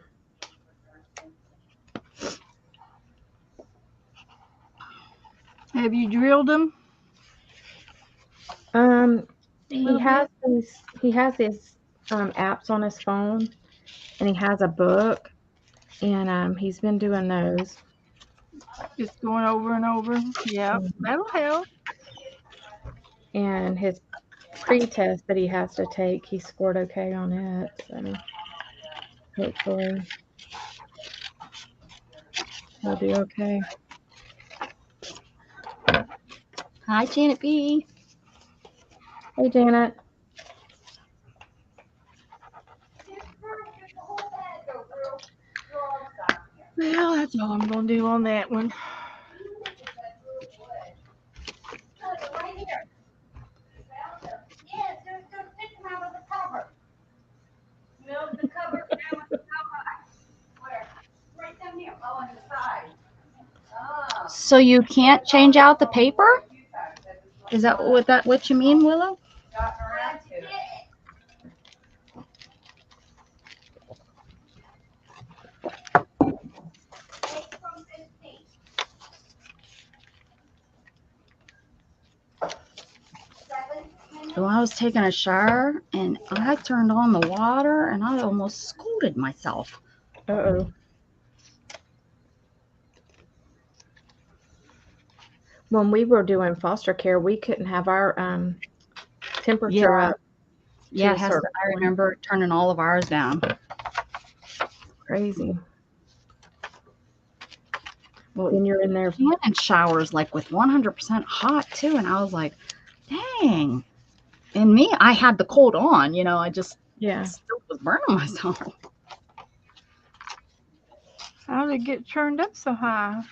Have you drilled them? He Little has these apps on his phone, and he has a book, and he's been doing those. Just going over and over. Yeah, that'll help. And his pre-test that he has to take, he scored okay on it. So hopefully he'll do okay. Hi, Janet B. Hey, Janet. Well, that's all I'm gonna do on that one. So you can't change out the paper? Is that what you mean, Willow? So I was taking a shower and I turned on the water and I almost scalded myself. Uh-oh. When we were doing foster care, we couldn't have our temperature up. Yeah, a certain I remember turning all of ours down. Crazy. Well, When you're in there. and showers like with 100% hot too, and I was like, dang. And me, I had the cold on, you know, I just still was burning myself. How did it get turned up so high?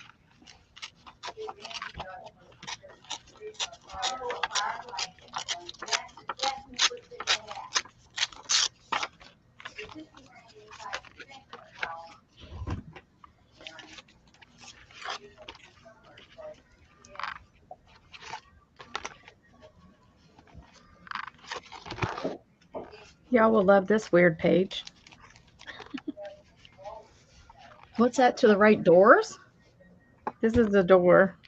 Y'all will love this weird page. What's that to the right doors? This is the door.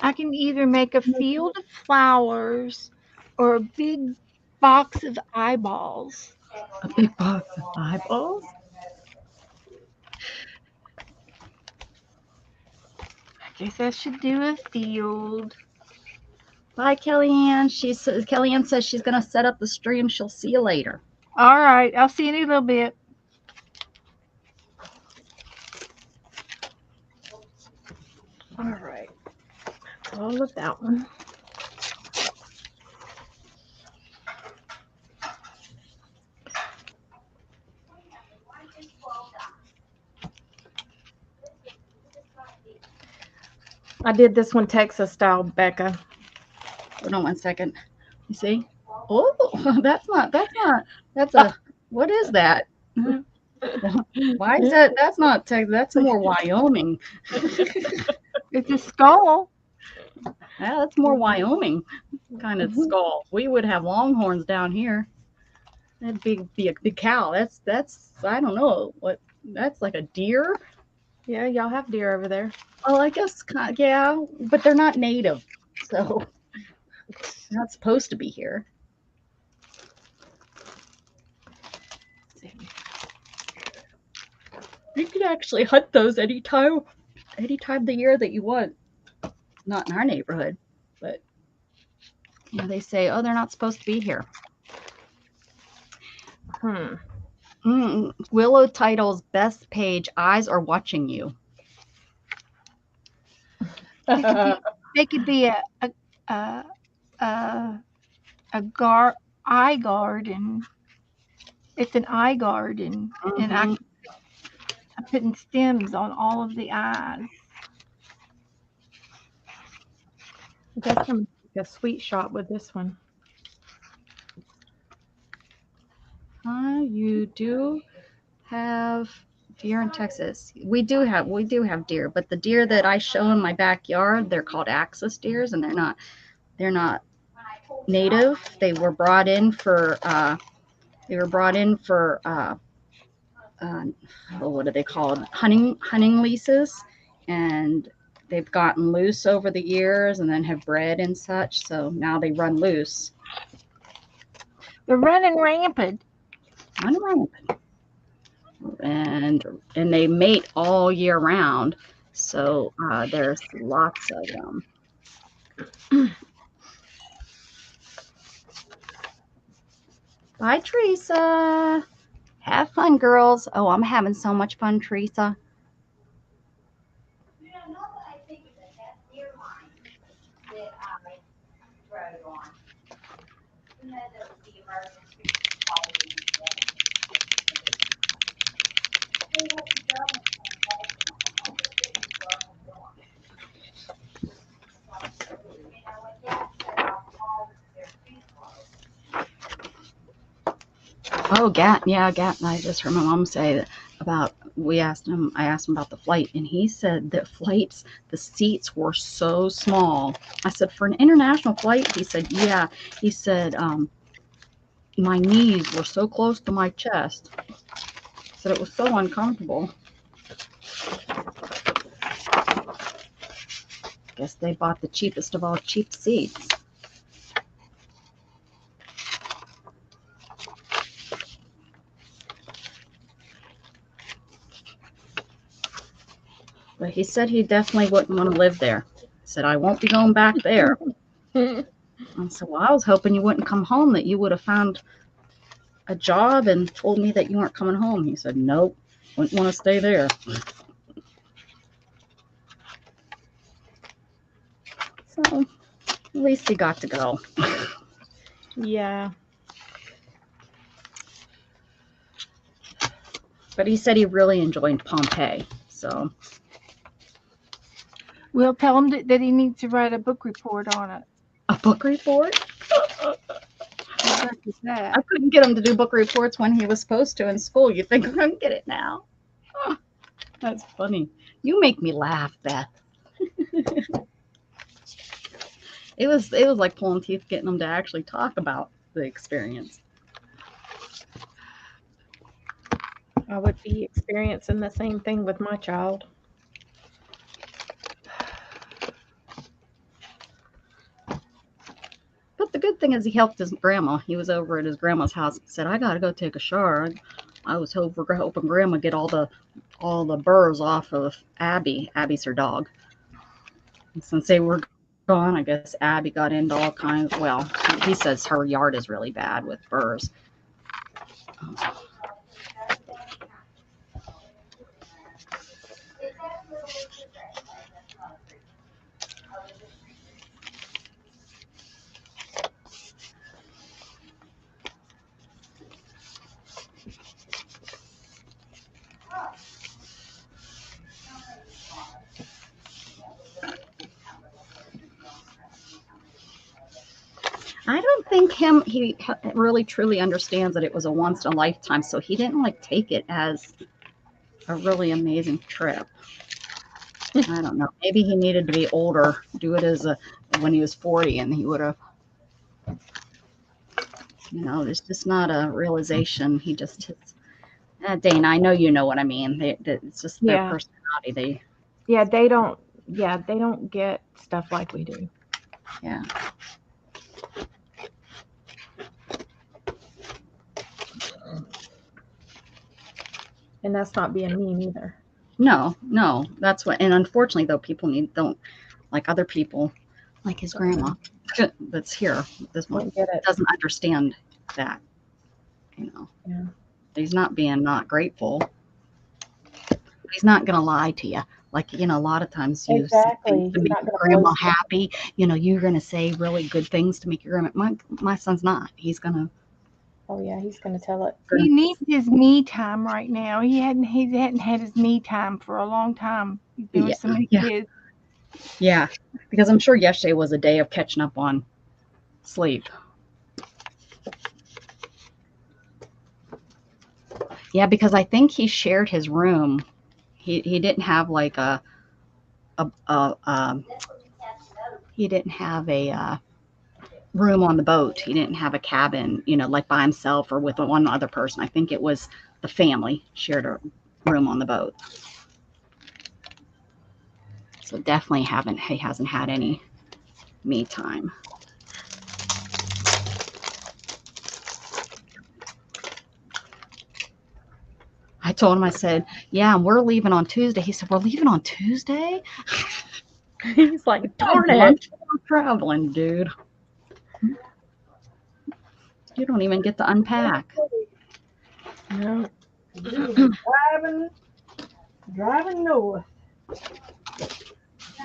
I can either make a field of flowers or a big box of eyeballs. A big box of eyeballs. I guess I should do a field. Bye, Kellyanne. Kellyanne says she's gonna set up the stream. She'll see you later. All right. I'll see you in a little bit. All right. All of that one. I did this one Texas style, Becca. Hold on 1 second. You see? Oh, that's what is that? Why is that? That's not Texas. That's more Wyoming. It's a skull. Yeah, that's more Wyoming kind of skull. We would have longhorns down here. That'd be a big cow. That's I don't know what that's like a deer. Yeah, y'all have deer over there. Well, I guess yeah, but they're not native, so they're not supposed to be here. You can actually hunt those anytime of the year that you want. Not in our neighborhood, but you know, they say, oh, they're not supposed to be here. Willow titles best page, eyes are watching you. They could be eye garden. It's an eye garden, and I'm putting stems on all of the eyes. I guess I'm a sweet shot with this one. You do have deer in Texas. We do have deer, but the deer that I show in my backyard, they're called axis deers, and they're not native. They were brought in for what are they called? Hunting leases, and they've gotten loose over the years and then have bred and such. So now they run loose. They're running rampant. And they mate all year round. So there's lots of them. Bye, Teresa. Have fun, girls. Oh, I'm having so much fun, Teresa. Oh, Gat. I just heard my mom say that about. I asked him about the flight, and he said that the seats were so small. I said, for an international flight? He said, yeah. He said, my knees were so close to my chest. He said it was so uncomfortable. Guess they bought the cheapest of all cheap seats. But he said he definitely wouldn't want to live there. He said, I won't be going back there. And so, well, I was hoping you wouldn't come home, that you would have found a job and told me that you weren't coming home. He said, nope, wouldn't want to stay there. So at least he got to go. Yeah. But he said he really enjoyed Pompeii. So We'll tell him that he needs to write a book report on it. a book report? How is that? I couldn't get him to do book reports when he was supposed to in school. You think I'm going to get it now? Oh, that's funny. You make me laugh, Beth. It was like pulling teeth getting them to actually talk about the experience. I would be experiencing the same thing with my child. good thing is he helped his grandma. He was over at his grandma's house and said, I gotta go take a shower. I was hoping grandma get all the burrs off of Abby. Abby's her dog. And since they were gone, I guess Abby got into all kinds. Well, he says her yard is really bad with burrs. I don't think he really truly understands that it was a once in a lifetime, so he didn't like take it as a really amazing trip. I don't know. Maybe he needed to be older, do it as when he was 40, and he would have. It's just not a realization. He just, Dana, I know you know what I mean. It's just their personality. They don't get stuff like we do. Yeah. And that's not being mean either. No, that's what. And unfortunately, though, people don't like other people, like his grandma that's here. This one doesn't understand that. Yeah. He's not being not grateful. He's not going to lie to you. Like, a lot of times you say things to make your grandma happy. You're going to say really good things to make your grandma. My son's not. He's going to. Oh yeah, he's going to tell it. He needs his me time right now. He hadn't had his me time for a long time. He's been with so many kids. Yeah, because I'm sure yesterday was a day of catching up on sleep. Yeah, because I think he shared his room. He didn't have like he didn't have a room on the boat. He didn't have a cabin, like by himself or with one other person. I think it was the family shared a room on the boat. So definitely he hasn't had any me time. I told him, I said, yeah, we're leaving on Tuesday. He said, we're leaving on Tuesday? He's like, darn it. We're traveling, dude. You don't even get to unpack. No. Driving north.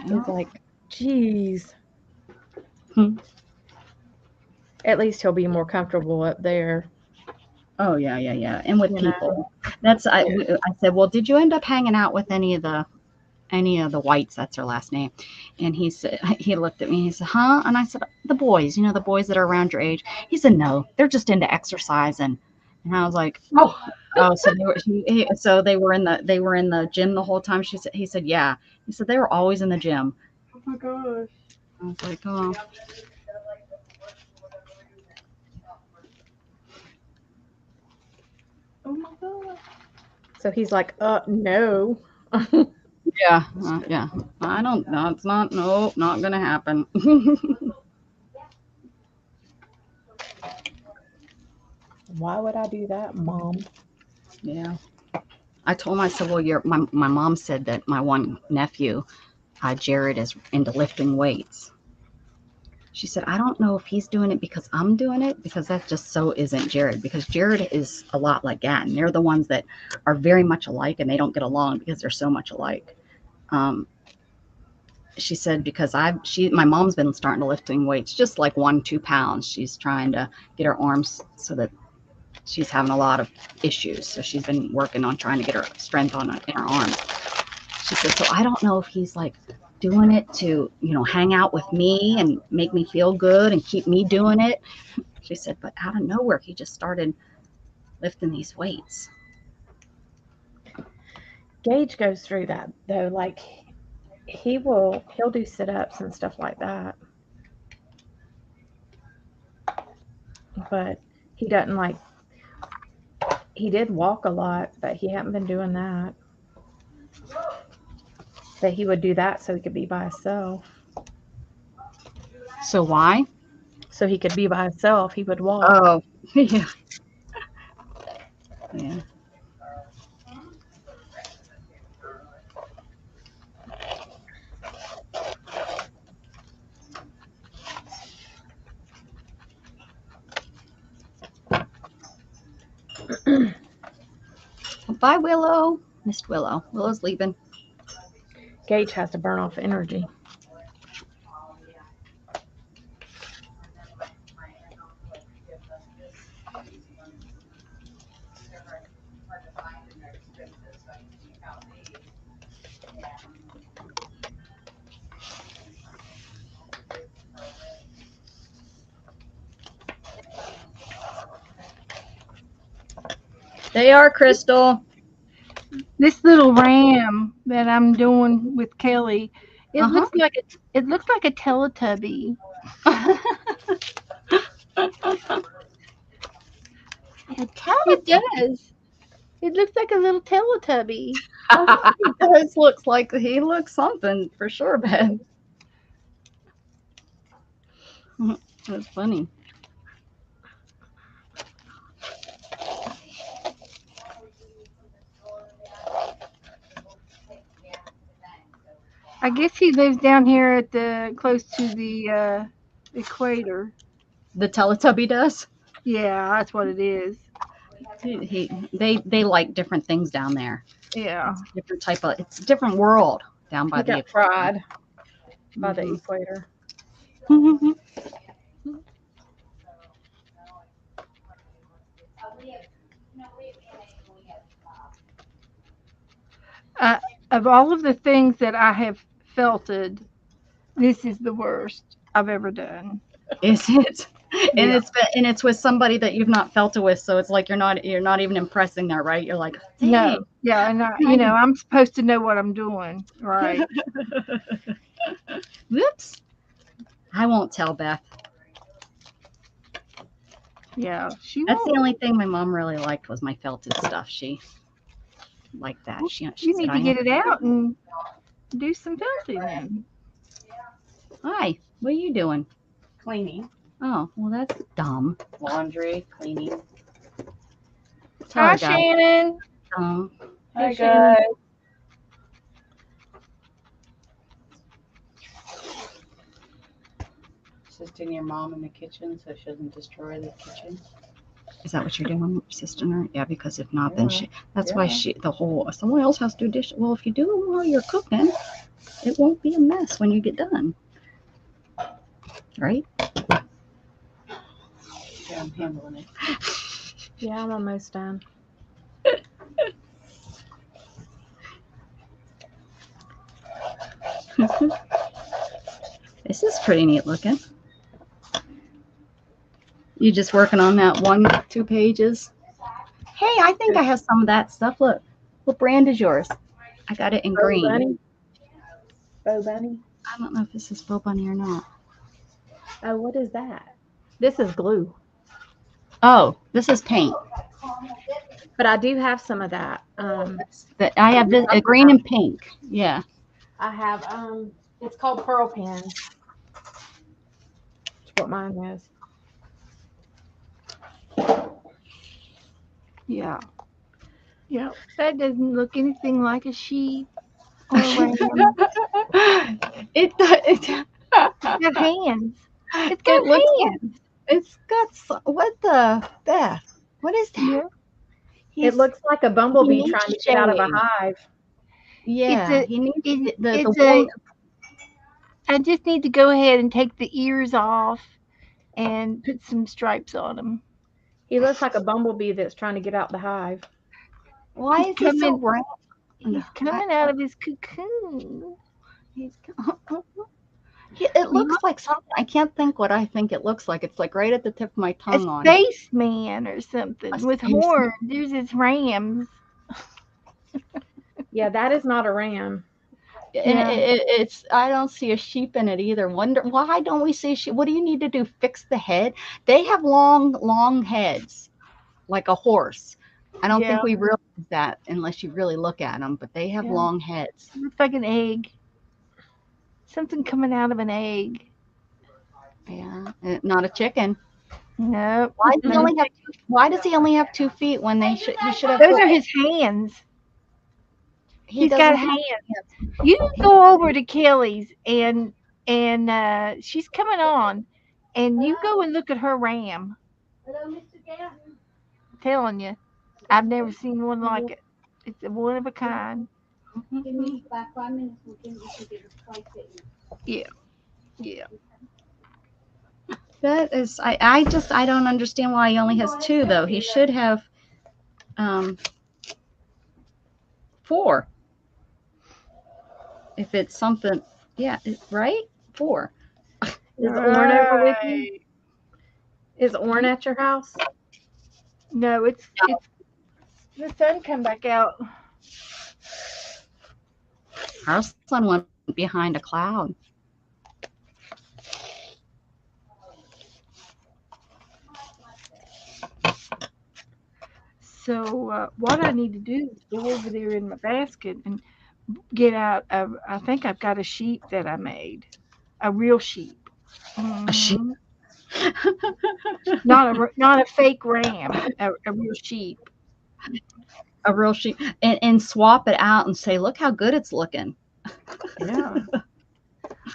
He's like, geez. At least he'll be more comfortable up there. Oh yeah. And with people. I said, well, did you end up hanging out with any of the whites? That's their last name. And he looked at me and he said, huh? And I said, the boys, the boys that are around your age. He said, no, they're just into exercise. And I was like, oh, so they were in the gym the whole time. He said, yeah. He said they were always in the gym. Oh my gosh. I was like, oh. Oh my god. So he's like, no. Yeah. I don't know. It's not gonna happen. Why would I do that, Mom? Yeah. I told him, I said, well, my mom said that my one nephew, Jared, is into lifting weights. She said, I don't know if he's doing it because I'm doing it, because that just so isn't Jared, because Jared is a lot like Gatton. They're the ones that are very much alike and they don't get along because they're so much alike. She said, because my mom's been starting to lifting weights, just like 1-2 pounds. She's trying to get her arms so that she's having a lot of issues. So she's been working on trying to get her strength in her arms. She said, so I don't know if he's like doing it to, hang out with me and make me feel good and keep me doing it. She said, but out of nowhere, he just started lifting these weights. Gage goes through that though. Like he'll do sit-ups and stuff like that. But he doesn't he did walk a lot, but he hadn't been doing that. But he would do that so he could be by himself. So why? so he could be by himself. He would walk. Oh, yeah. Yeah. Bye, Willow. Missed Willow. Willow's leaving. Gage has to burn off energy. They are, Crystal. This little ram that I'm doing with Kelly, it Uh-huh. looks like it looks like a Teletubby. It does. It looks like a little Teletubby. He does looks like he looks something for sure, Ben. That's funny. I guess he lives down here at the close to the equator. The Teletubby does. Yeah, that's what it is. They like different things down there. Yeah. It's a different type of. It's a different world down by He the got fried by the Mhm. equator. Of all of the things that I have felted, this is the worst I've ever done. Is it? And Yeah. it's with somebody that you've not felt it with, so it's like you're not even impressing there, right? You're like, dang. No. Yeah, and I'm supposed to know what I'm doing, right? Whoops. I won't tell Beth. Yeah, she That's won't. the only thing my mom really liked was my felted stuff. She liked that. She You need said, to get it out and do some felting then. Hi, what are you doing? Cleaning, Oh, well, that's dumb. laundry, cleaning. Tell Hi, her, Dad. Shannon. Hi Hey, Shannon. guys. Assisting your mom in the kitchen so she doesn't destroy the kitchen. Is that what you're doing, assisting her? Yeah, because if not, then Yeah. that's why Yeah. someone else has to do dishes. Well, if you do them while you're cooking, it won't be a mess when you get done. Right? Yeah, I'm handling it. Yeah, I'm almost done. This is pretty neat looking. You just working on that 1-2 pages? Hey, I think I have some of that stuff. Look, what brand is yours? I got it in green. Bunny? Bo Bunny? I don't know if this is Bo Bunny or not. Oh, what is that? This is glue. Oh, this is paint. But I do have some of that. I have this green and pink. Yeah. I have it's called Pearl Pens. That's what mine is. Yeah. Yeah. That doesn't look anything like a sheep or a ram. It It's got hands. It's got It looks hands. it's got what the Beth? What is that? Yeah. It looks like a bumblebee needs trying to get out of a shade. hive. Yeah, It's he needs It's, the it's wool. I just need to go ahead and take the ears off and put some stripes on them. He looks like a bumblebee that's trying to get out the hive. Why is he so coming- round? He's coming out of his cocoon. It looks like something. I can't think what I think it looks like. It's like right at the tip of my A tongue on. spaceman or something A with spaceman. horns. There's his rams. Yeah, that is not a ram. And Yeah. it's I don't see a sheep in it either. Wonder why don't we see a sheep? What do you need to do? Fix the head? They have long heads, like a horse. I don't Yeah. think we realize that unless you really look at them. But they have Yeah. long heads. Looks like an egg. Something coming out of an egg. Yeah, not a chicken. Nope. Why does he only have Why does he only have 2 feet when he should have Those 4? are his hands. He He's doesn't got have hands. You go over to Kelly's and she's coming on, and you go and look at her ram. Telling you, I've never seen one like it. It's a one of a kind. Mhm. Yeah, yeah. That is, I don't understand why he only has 2 though. He should have 4. If it's something, yeah, right? 4. Is Orn over with you? Right. Is Orn at your house? No, it's the sun come back out. Our son went behind a cloud. So what I need to do is go over there in my basket and get out of. I think I've got a sheep that I made, a real sheep. A sheep. Mhm. Not a fake ram, a real sheep. A real sheep, and swap it out and say, look how good it's looking. Yeah,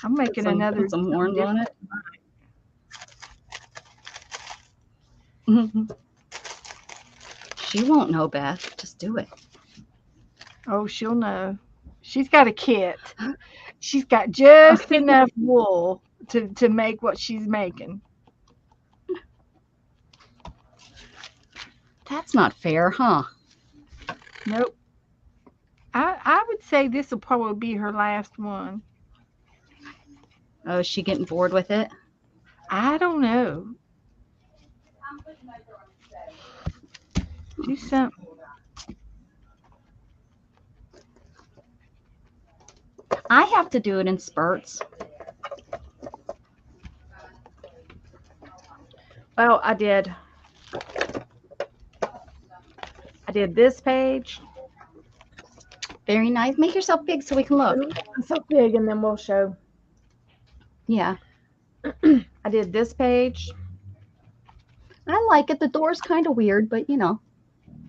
I'm making another Put some something horns on different. it. Mhm. She won't know, Beth. Just do it. Oh, she'll know. She's got a kit. She's got just enough wool to make what she's making. That's not fair, huh? Nope. I would say this will probably be her last one. Oh, is she getting bored with it? I don't know. Do something. I have to do it in spurts. Well, I did this page. Very nice. Make yourself big so we can look. It's so big, and then we'll show. Yeah. I did this page. I like it. The door's kind of weird, but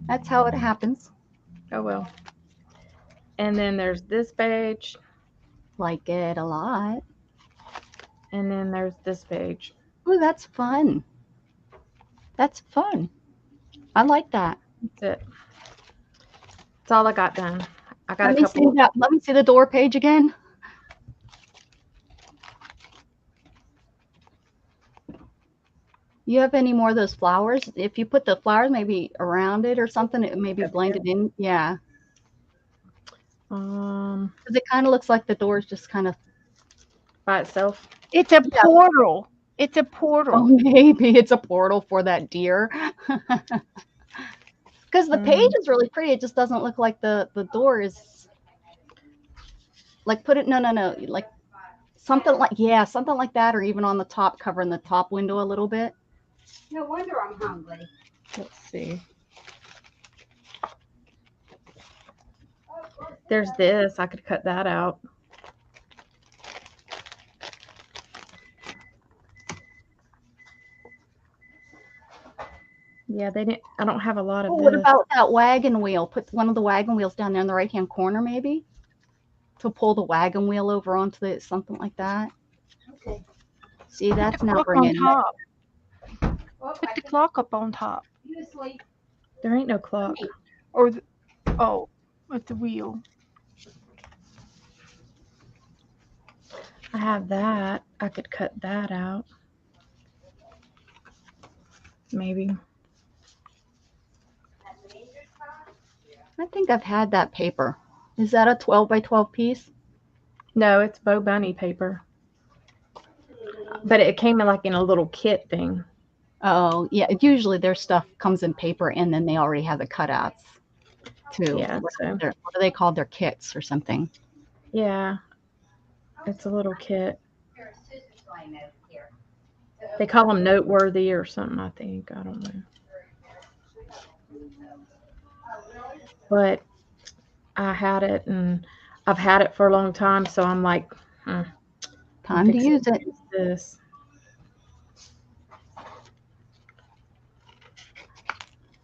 that's how it happens. Oh well. And then there's this page, Like it a lot. and then there's this page. Oh, that's fun. That's fun. I like that. That's it. That's all I got done. I got Let a me couple. see that. Let me see the door page again. You have any more of those flowers? If you put the flowers maybe around it or something, it maybe blended in. Yeah. Because it kind of looks like the door's just kind of. By itself. It's a Yeah. portal. It's a Oh, portal. maybe it's a portal for that deer. Because the page is really pretty. It just doesn't look like the door is. Like put it. No. Like something like that, or even on the top, covering the top window a little bit. No wonder I'm hungry. Let's see. There's this. I could cut that out. Yeah, they didn't. I don't have a lot of Well, what this. about that wagon wheel? Put one of the wagon wheels down there in the right-hand corner, maybe, to pull the wagon wheel over onto the something like that. Okay. See, that's not Clock on bringing. top. Well, Put the clock up on top. you asleep? There ain't no clock. Or with the wheel. I have that. I could cut that out. Maybe. I think I've had that paper. Is that a 12 by 12 piece? No, it's Bo Bunny paper. But it came in like in a little kit thing. Oh, yeah. Usually their stuff comes in paper and then they already have the cutouts too. Yeah, What so are they called? Their kits or something. yeah, it's a little kit. There are scissors lying over here. They call them noteworthy or something, I think. I don't know. But I had it, and I've had it for a long time, so I'm like, Time to use it. this.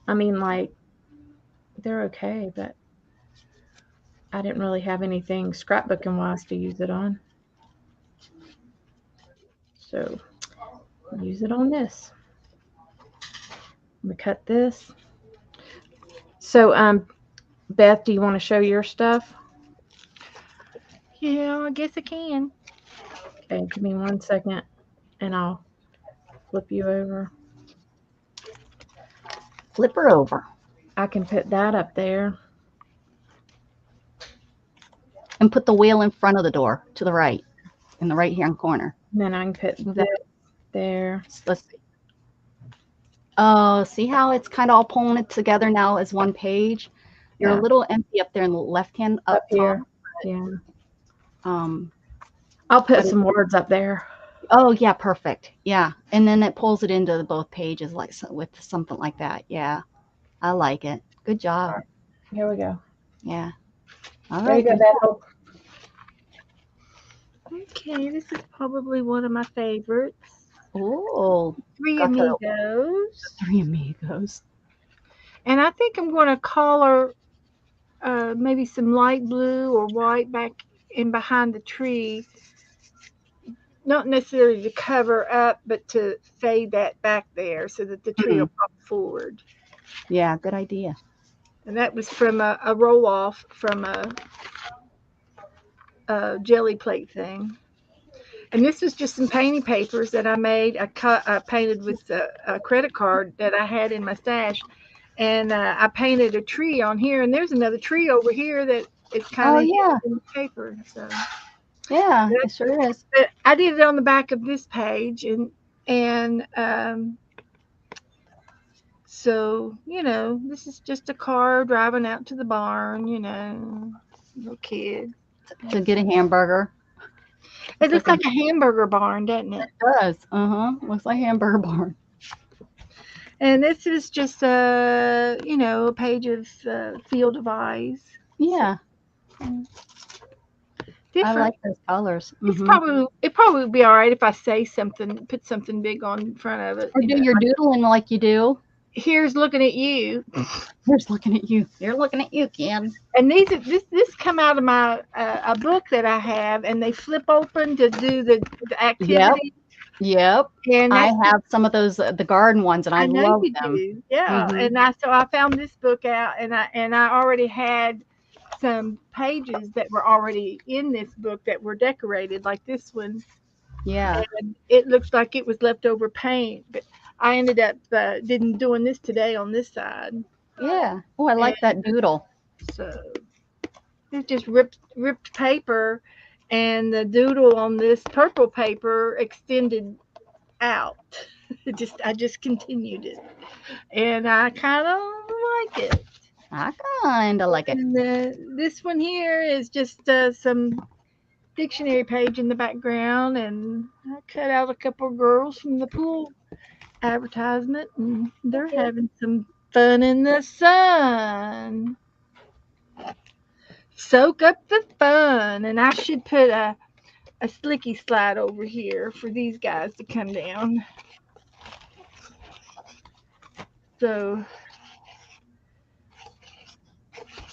I mean, like, they're okay, but I didn't really have anything scrapbooking wise to use it on. So use it on this. I'm gonna cut this. So Beth, do you want to show your stuff? Yeah, I guess I can. Okay, give me 1 second and I'll flip you over. Flip her over. I can put that up there. And put the wheel in front of the door to the right, in the right-hand corner. And then I can put Move this that. there. Let's see. Oh, see how it's kind of all pulling it together now as one page? You're Yeah. a little empty up there in the left-hand up here. top. Yeah. Um, I'll put some words up there. oh, yeah, perfect. Yeah. And then it pulls it into both pages like with something like that. Yeah. I like it. Good job. All right. Here we go. Yeah. All There you right. go, Beth. Okay, this is probably one of my favorites. Oh, Three got the Amigos. Three Amigos. And I think I'm going to color maybe some light blue or white back in behind the tree. Not necessarily to cover up, but to fade that back there so that the tree will pop forward. Yeah, good idea. And that was from a roll off from a jelly plate thing. And this was just some painting papers that I made. I painted with a credit card that I had in my stash. And I painted a tree on here. And there's another tree over here that is kind of in the paper. So Yeah, it sure is. but I did it on the back of this page. And so, this is just a car driving out to the barn, little kid. To get a hamburger. It looks like a hamburger barn, doesn't it? It does. Looks like a hamburger barn. And this is just a page of Field of Eyes. Yeah. Different. I like those colors. It probably would be all right if I say something, put something big on front of it. Or do your doodling like you do. Here's looking at you. Here's looking at you. You're looking at you, kid. And this come out of my a book that I have, and they flip open to do the activity. Yep. And I have some of those the garden ones, and I know love you them. do. Yeah. And so I found this book out, and I already had some pages that were already in this book that were decorated, like this one. Yeah. And it looks like it was leftover paint, but I ended up doing this today on this side. Yeah. Oh, I like that doodle. So it's just ripped paper, and the doodle on this purple paper extended out. I just continued it, and I kind of like it. I kind of like it. And this one here is just some dictionary page in the background, and I cut out a couple of girls from the pool advertisement, and they're having some fun in the sun. Soak up the fun. And I should put a slicky slide over here for these guys to come down. So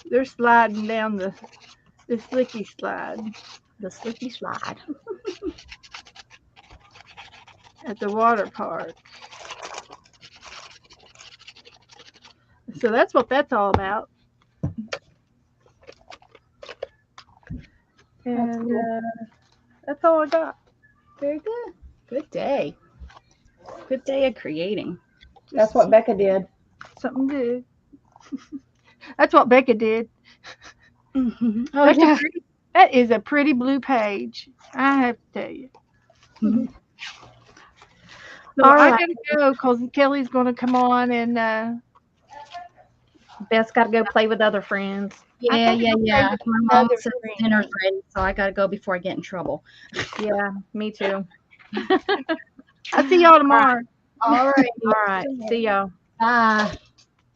they're sliding down the slicky slide. The slicky slide. At the water park. So that's what that's all about. And that's all I got. Very good. Good day. Good day of creating. That's what Becca did. Something good. That's what Becca did. Oh, That's yeah. that is a pretty blue page, I have to tell you. So I gotta go because Kelly's gonna come on, and Beth's got to go play with other friends. Yeah. My mom other says friends. dinner's ready, so I got to go before I get in trouble. Yeah, me too. I'll see y'all tomorrow. All right. All right. See y'all. Bye.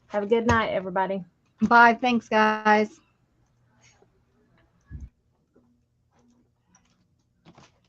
Have a good night, everybody. Bye. Thanks, guys.